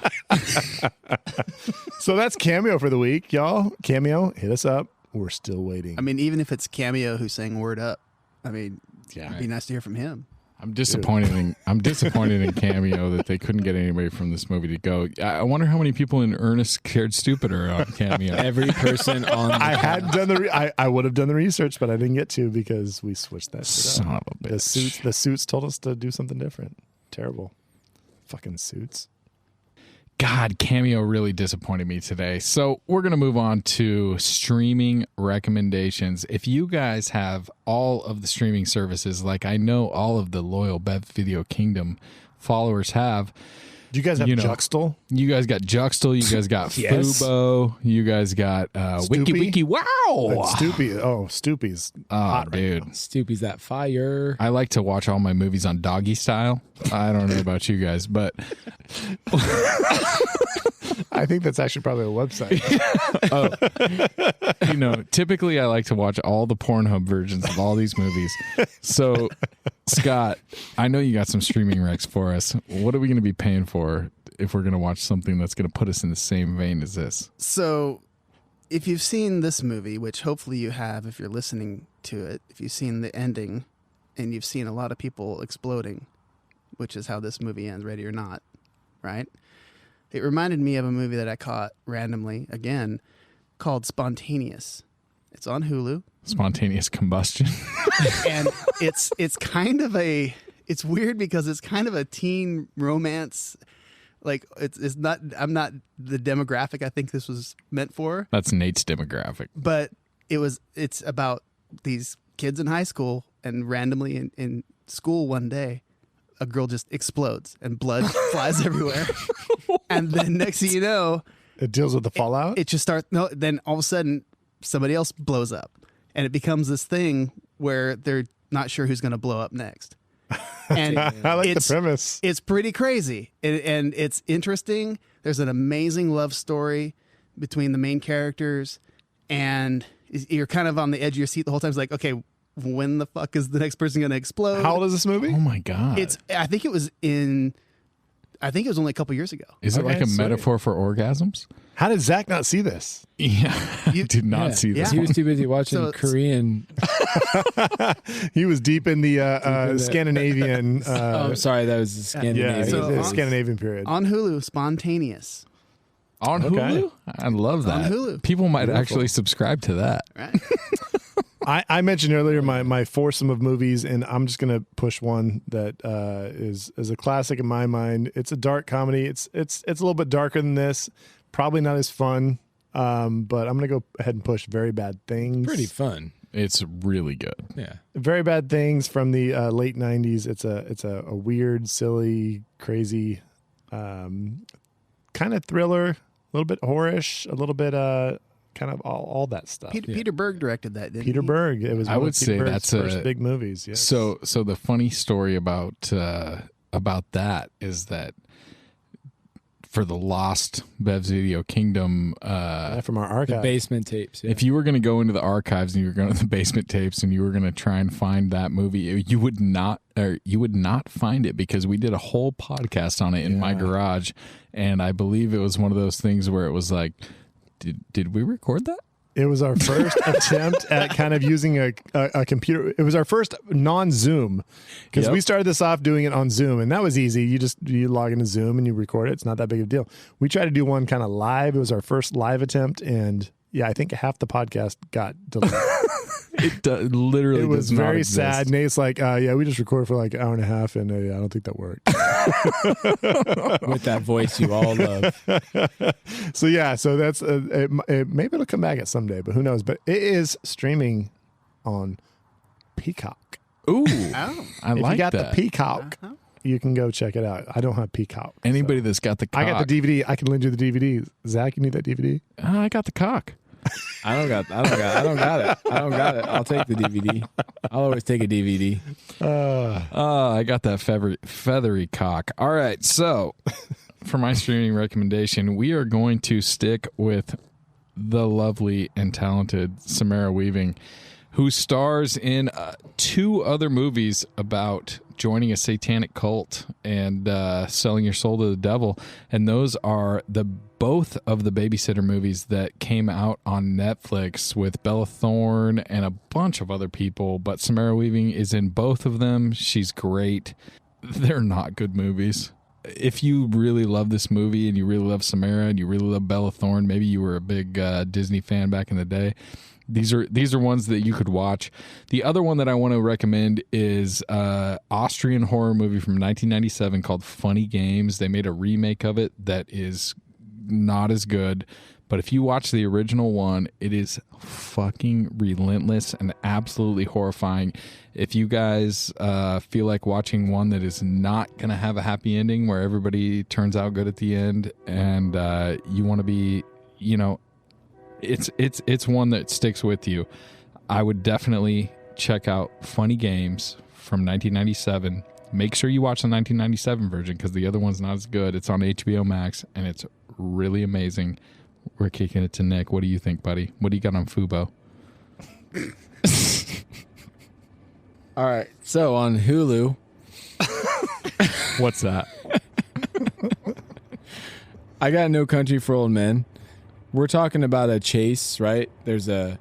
So that's Cameo for the week, y'all. Cameo, hit us up. We're still waiting. I mean, even if it's Cameo who sang Word Up, I mean, it'd be nice to hear from him. I'm disappointed in Cameo that they couldn't get anybody from this movie to go. I wonder how many people in Ernest Scared Stupid are on Cameo. Every person on the I had done I would have done the research, but I didn't get to because we switched that shit up. Son of a bitch. The suits told us to do something different. Terrible. Fucking suits. God, Cameo really disappointed me today. So we're going to move on to streaming recommendations. If you guys have all of the streaming services, like I know all of the loyal Bev Video Kingdom followers have. Do you guys have Juxtal? You guys got Juxtal. You guys got Yes. Fubo. You guys got Wiki. Wow. Stoopy. Oh, Stoopy's hot right dude. now. Stoopy's that fire. I like to watch all my movies on doggy style. I don't know about you guys, but I think that's actually probably a website. typically I like to watch all the Pornhub versions of all these movies. So, Scott, I know you got some streaming recs for us. What are we going to be paying for if we're going to watch something that's going to put us in the same vein as this? So, if you've seen this movie, which hopefully you have if you're listening to it, if you've seen the ending and you've seen a lot of people exploding, which is how this movie ends, ready or not, right? It reminded me of a movie that I caught randomly, again, called Spontaneous. It's on Hulu. Spontaneous combustion. And it's weird because it's kind of a teen romance. Like it's not, I'm not the demographic I think this was meant for. That's Nate's demographic. But it's about these kids in high school, and randomly in school one day, a girl just explodes and blood flies everywhere. And then next thing you know, It deals with the fallout? it just starts. No, then all of a sudden, somebody else blows up, and it becomes this thing where they're not sure who's going to blow up next. And I like the premise. It's pretty crazy, and it's interesting. There's an amazing love story between the main characters, and you're kind of on the edge of your seat the whole time. It's like, okay, when the fuck is the next person going to explode? How old is this movie? Oh my God. I think it was only a couple years ago. Is it Okay, like a sweet. metaphor for orgasms? How did Zach not see this? Yeah. I did not see this. He one. was too busy watching So it's- Korean. He was deep in the Scandinavian. Oh, sorry, that was the yeah, Scandinavian. So the on- Scandinavian period. On Hulu, Spontaneous. On Okay. Hulu? I love that. On Hulu. People might actually subscribe to that. Right? I mentioned earlier my foursome of movies, and I'm just going to push one that is a classic in my mind. It's a dark comedy. It's a little bit darker than this. Probably not as fun, but I'm going to go ahead and push Very Bad Things. Pretty fun. It's really good. Yeah. Very Bad Things from the late 90s. It's a weird, silly, crazy kind of thriller, a little bit horrorish, a little bit kind of all that stuff. Peter Berg directed that, didn't Peter he? Berg. It was I one of would Peter say Berg's that's first big movies. Yes. So the funny story about that is that for the lost Bev's Video Kingdom, from our The archive. basement tapes. Yeah. if you were going to go into the archives and you were going to the basement tapes and you were going to try and find that movie, you would not find it because we did a whole podcast on it in my garage, and I believe it was one of those things where it was like, did we record that? It was our first attempt at kind of using a computer. It was our first non-Zoom because Yep. we started this off doing it on Zoom, and that was easy. You log into Zoom and you record it. It's not that big of a deal. We tried to do one kind of live. It was our first live attempt, and yeah, I think half the podcast got delayed. It literally It was does not very exist. sad. Nate's like, yeah, we just recorded for like an hour and a half, and I don't think that worked. With that voice you all love. So yeah, so that's maybe it'll come back at someday, but who knows? But it is streaming on Peacock. Ooh, Oh. I If like you got that. the Peacock, you can go check it out. I don't have Peacock. Anybody that's got the cock. I got the DVD. I can lend you the DVD. Zach, you need that DVD? I got the cock. I don't got it. I'll take the DVD. I'll always take a DVD. I got that feathery cock. All right, so for my streaming recommendation, we are going to stick with the lovely and talented Samara Weaving, who stars in 2 other movies about joining a satanic cult and selling your soul to the devil. And those are both of the babysitter movies that came out on Netflix with Bella Thorne and a bunch of other people. But Samara Weaving is in both of them. She's great. They're not good movies. If you really love this movie and you really love Samara and you really love Bella Thorne, maybe you were a big Disney fan back in the day, these are ones that you could watch. The other one that I want to recommend is Austrian horror movie from 1997 called Funny Games. They made a remake of it that is not as good, but if you watch the original one, it is fucking relentless and absolutely horrifying. If you guys feel like watching one that is not going to have a happy ending where everybody turns out good at the end, and you want to be, it's one that sticks with you, I would definitely check out Funny Games from 1997. Make sure you watch the 1997 version because the other one's not as good. It's on HBO Max, and it's really amazing. We're kicking it to Nick. What do you think, buddy? What do you got on Fubo? All right. So on Hulu. What's that? I got No Country for Old Men. We're talking about a chase, right? There's a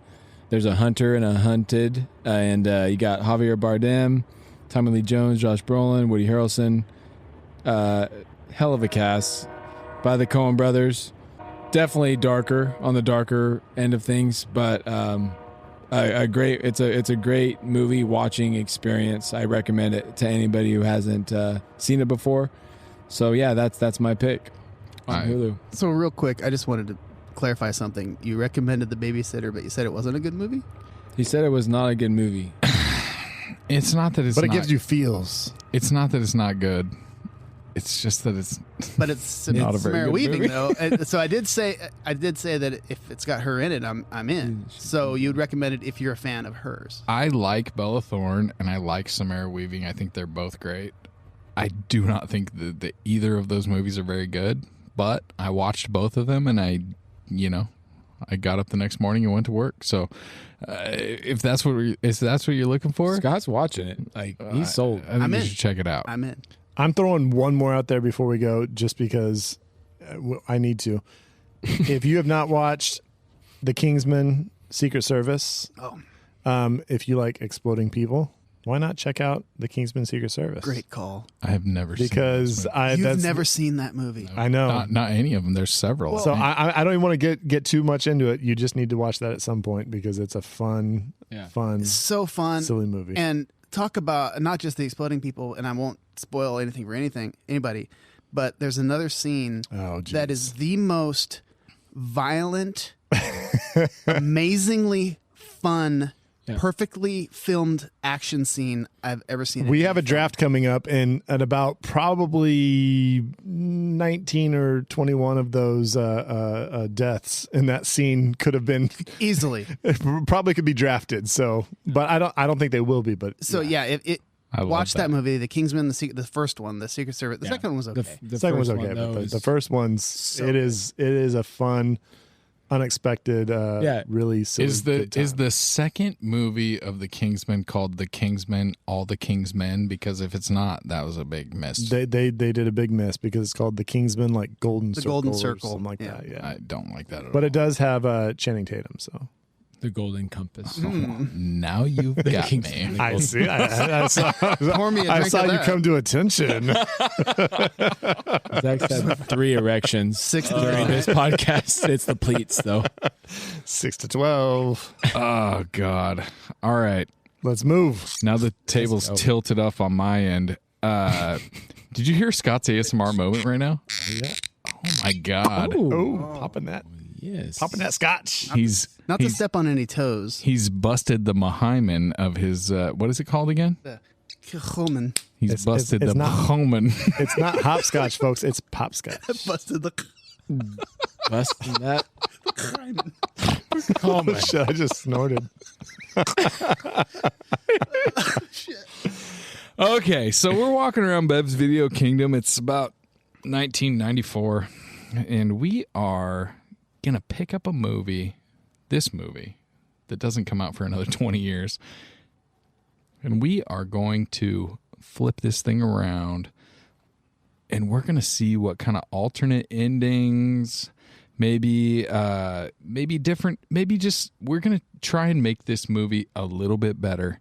hunter and a hunted, and you got Javier Bardem, Tommy Lee Jones, Josh Brolin, Woody Harrelson. Hell of a cast by the Coen brothers. Definitely on the darker end of things, but it's a great movie watching experience. I recommend it to anybody who hasn't seen it before. So yeah, that's my pick on Hulu. So real quick, I just wanted to clarify something. You recommended The Babysitter, but you said it wasn't a good movie? He said it was not a good movie. It's not that it's But it not, gives you feels. It's not that it's not good. It's just that it's But it's not a very Samara good Weaving movie. though. And so I did say that if it's got her in it, I'm in. So you'd recommend it if you're a fan of hers. I like Bella Thorne and I like Samara Weaving. I think they're both great. I do not think that either of those movies are very good, but I watched both of them and I got up the next morning and went to work. So if that's what you're looking for, Scott's watching it. Like he's sold. I think I'm you in. should check it out. I'm in. I'm throwing one more out there before we go, just because I need to. If you have not watched The Kingsman: Secret Service, if you like exploding people, why not check out The Kingsman: Secret Service? Great call. I have never seen Because You've never seen that movie. I know. not any of them. There's several. So I don't even want to get too much into it. You just need to watch that at some point because it's a fun, It's so fun. silly movie. And talk about not just the exploding people, and I won't spoil anything for anybody, but there's another scene that is the most violent, amazingly fun, perfectly filmed action scene I've ever seen. We have a draft coming up, and at about probably 19 or 21 of those deaths in that scene could have been easily probably could be drafted. So, but I don't think they will be. But so I love watch that movie, The Kingsman, the first one, The Secret Service. The second one was okay. the second one's okay, but the first one's it is a fun, unexpected, really silly. Is the second movie of The Kingsman called The Kingsman: All the King's Men? Because if it's not, that was a big miss. They did a big miss because it's called The Kingsman, like Golden Circle, Golden or Circle, something like yeah. that. Yeah, I don't like that at all. but it does have Channing Tatum. So The Golden Compass. Now you've got me. I see. I saw, Pour me a I drink saw of you that. come to attention. Zach's had 3 erections. 6 to during 12. this podcast. It's the pleats though. 6 to 12. Oh God! All right, Let's move. now the table's tilted up on my end. Did you hear Scott's ASMR moment right now? Yeah. Oh my God! Oh, popping that Yes. scotch. He's Not to step on any toes. he's busted the hymen of his what is it called again? Cajomen. He's It's- busted it's the not- hymen. It's not hopscotch, folks. It's popscotch. Busted the. Busting that. Oh my. Shit, I just snorted. Okay, so we're walking around Bev's Video Kingdom. It's about 1994, and we are going to pick up this movie, that doesn't come out for another 20 years. And we are going to flip this thing around, and we're going to see what kind of alternate endings, maybe different, we're going to try and make this movie a little bit better.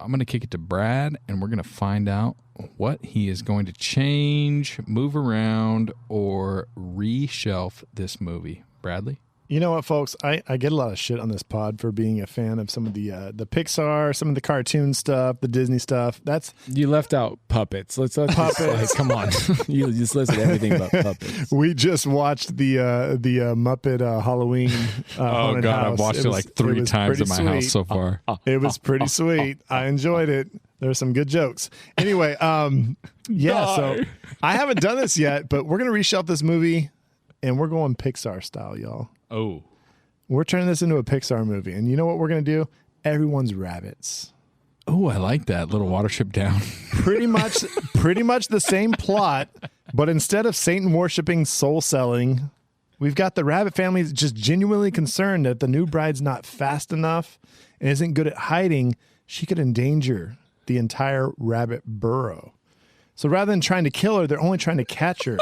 I'm going to kick it to Brad, and we're going to find out what he is going to change, move around, or reshelf this movie. Bradley? You know what, folks? I get a lot of shit on this pod for being a fan of some of the Pixar, some of the cartoon stuff, the Disney stuff. You left out puppets. Let's puppets. Like, come on, you just listed everything about puppets. We just watched the Muppet Halloween. Oh God, house. I've watched it like 3 times at my house so far. It was pretty sweet. I enjoyed it. There were some good jokes. Anyway, so I haven't done this yet, but we're gonna reshelf this movie, and we're going Pixar style, y'all. Oh, We're turning this into a Pixar movie, and you know what we're gonna do? Everyone's rabbits. oh, I like that little watership down. Pretty much the same plot, but instead of Satan worshiping, soul selling, we've got the rabbit family just genuinely concerned that the new bride's not fast enough and isn't good at hiding. She could endanger the entire rabbit burrow. So rather than trying to kill her, they're only trying to catch her,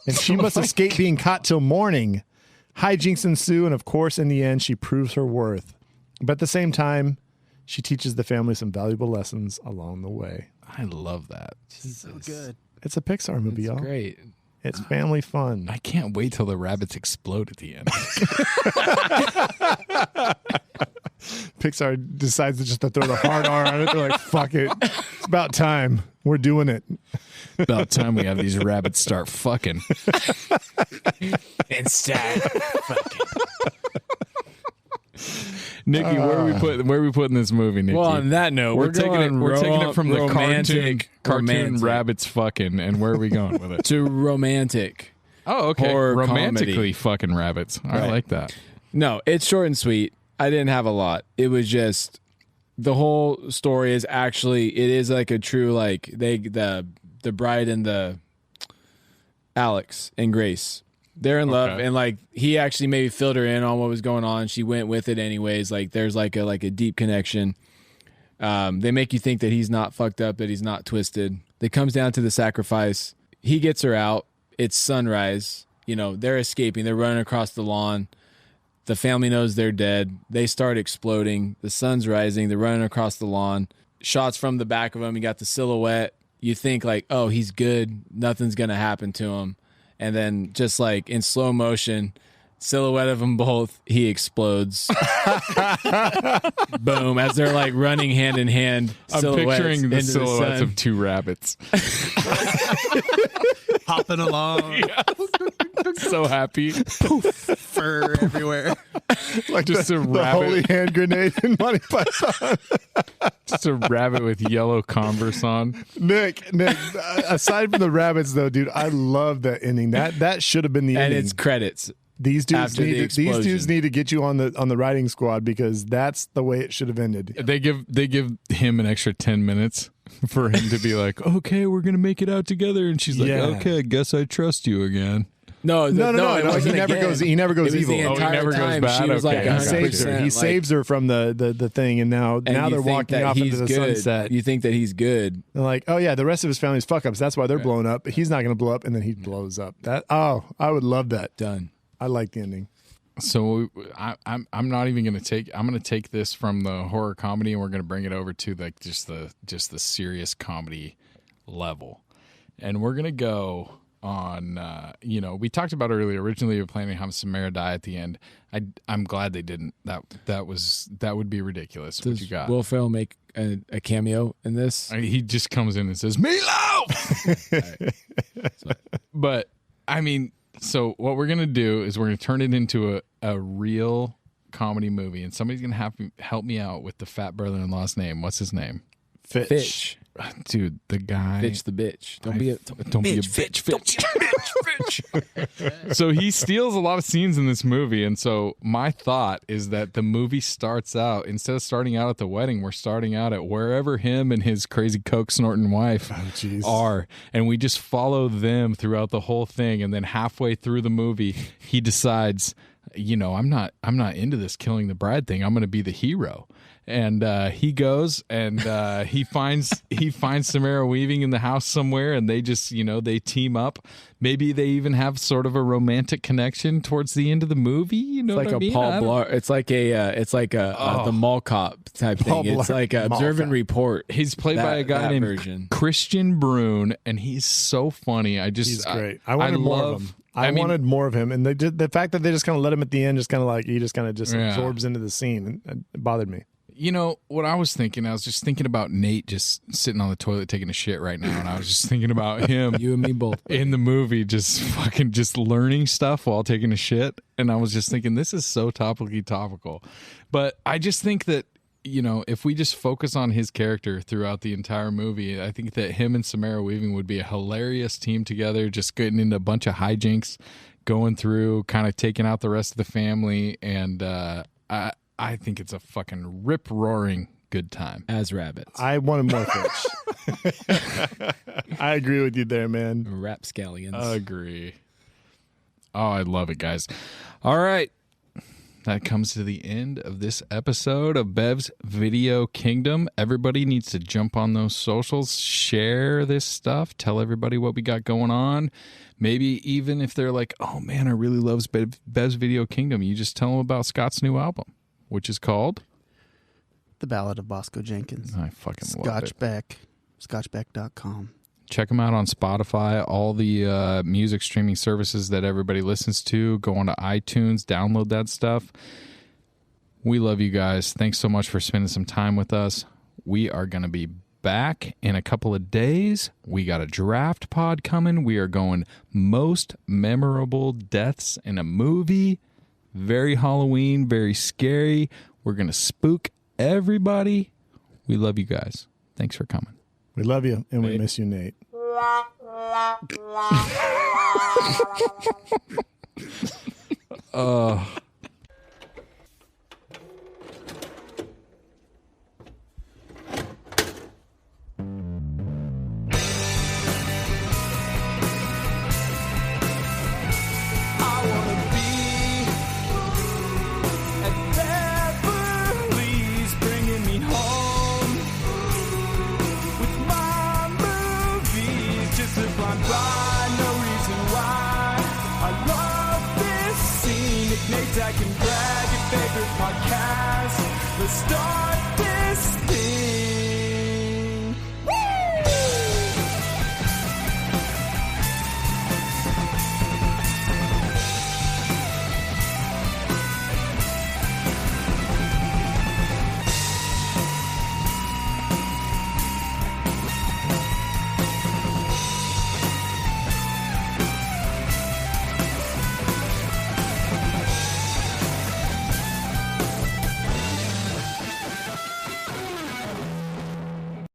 and she must escape being caught till morning. Hijinks ensue, and of course, in the end, she proves her worth. But at the same time, she teaches the family some valuable lessons along the way. I love that. So good. It's a Pixar movie, y'all. Great. It's family fun. I can't wait till the rabbits explode at the end. Pixar decides to just to throw the hard R on it. They're like, fuck it. It's about time. We're doing it. About time we have these rabbits start fucking. Nikki, where are we putting this movie, Nikki? Well, on that note, we're taking it from the cartoon romantic. rabbits fucking, and where are we going with it? to romantic. Oh, okay. Horror Romantically comedy. fucking rabbits. I Right. like that. No, it's short and sweet. I didn't have a lot. It was just the whole story is actually it is like a true like the bride and the Alex and Grace. They're in love, and like he actually maybe filled her in on what was going on. She went with it anyways. Like there's like a deep connection. They make you think that he's not fucked up, that he's not twisted. It comes down to the sacrifice. He gets her out. It's sunrise. You know, they're escaping. They're running across the lawn. The family knows they're dead. They start exploding. The sun's rising. They're running across the lawn. Shots from the back of him. You got the silhouette. You think like, oh, he's good. Nothing's going to happen to him. And then just like in slow motion, silhouette of them both, he explodes. Boom. As they're like running hand in hand. I'm picturing the silhouettes of 2 rabbits. Hopping along, So happy. fur everywhere. Like Just the a rabbit. holy hand grenade in Monty Python. Just a rabbit with yellow Converse on. Nick, aside from the rabbits, though, dude, I love that ending. That should have been the And ending. it's credits. These dudes after the these dudes explosion. need to get you on the writing squad because that's the way it should have ended. They give him an extra 10 minutes for him to be like, okay, we're going to make it out together. And she's like, Yeah. okay, I guess I trust you again. No, No, it wasn't he never again. goes. He never goes It was evil. the Oh, he entire never goes time. bad? She was like Okay. He 100%. saves her. He like, saves her from the thing, and now and they're you think walking that off into he's the good. sunset. You think that he's good. And like, oh yeah, the rest of his family's fuck ups. That's why they're blown up. But he's not going to blow up, and then he blows up. I would love that. Done. I like the ending. So I'm not even going to take. I'm going to take this from the horror comedy, and we're going to bring it over to like just the serious comedy level, and we're going to go on. We talked about earlier. Originally, we were planning to have Samara die at the end. I'm glad they didn't. That would be ridiculous. What Does you got? Will Ferrell make a cameo in this? He just comes in and says Meatloaf. But I mean, so what we're gonna do is we're gonna turn it into a real comedy movie, and somebody's gonna help me out with the fat brother-in-law's name. What's his name? Fitch. Dude, the guy. Fitch the bitch. Don't be a bitch. So he steals a lot of scenes in this movie, and so my thought is that the movie starts out, instead of starting out at the wedding, we're starting out at wherever him and his crazy coke snorting wife are, and we just follow them throughout the whole thing, and then halfway through the movie, he decides, I'm not into this killing the bride thing. I'm going to be the hero. And he goes and he finds Samara Weaving in the house somewhere, and they just they team up. Maybe they even have sort of a romantic connection towards the end of the movie. You know, It's like what I mean? a Paul Blart. It's like the mall cop type Paul thing. It's Blart like a Mall observe and Cop. report. He's played by a guy that named version. Christian Brune, and he's so funny. He's great. I wanted more of him. I mean, wanted more of him, and they did, the fact that they just kind of let him at the end, just kind of like he just kind of Yeah. absorbs into the scene, and it bothered me. You know what I was thinking? I was just thinking about Nate just sitting on the toilet taking a shit right now, and I was just thinking about him You and me both. in the movie, just fucking just learning stuff while taking a shit. And I was just thinking, this is so topical. But I just think that, you know, if we just focus on his character throughout the entire movie, I think that him and Samara Weaving would be a hilarious team together, just getting into a bunch of hijinks, going through, kind of taking out the rest of the family. And I think it's a fucking rip-roaring good time. As rabbits. I wanted more fish. I agree with you there, man. Rapscallions. Agree. Oh, I love it, guys. All right. That comes to the end of this episode of Bev's Video Kingdom. Everybody needs to jump on those socials, share this stuff, tell everybody what we got going on. Maybe even if they're like, oh man, I really love Bev's Video Kingdom, you just tell them about Scott's new album, which is called The Ballad of Bosco Jenkins. I fucking love Scotch it. Beck. ScotchBeck.com. Check them out on Spotify, all the music streaming services that everybody listens to. Go on to iTunes, download that stuff. We love you guys. Thanks so much for spending some time with us. We are going to be back in a couple of days. We got a draft pod coming. We are going most memorable deaths in a movie. Very Halloween, very scary. We're going to spook everybody. We love you guys. Thanks for coming. We love you, and we miss you, Nate. I wanna be at Beverly's, bringing me home with my movies. Just a blind by, no reason why. I love this scene. If Nate, I can brag your favorite podcast. Let's start this.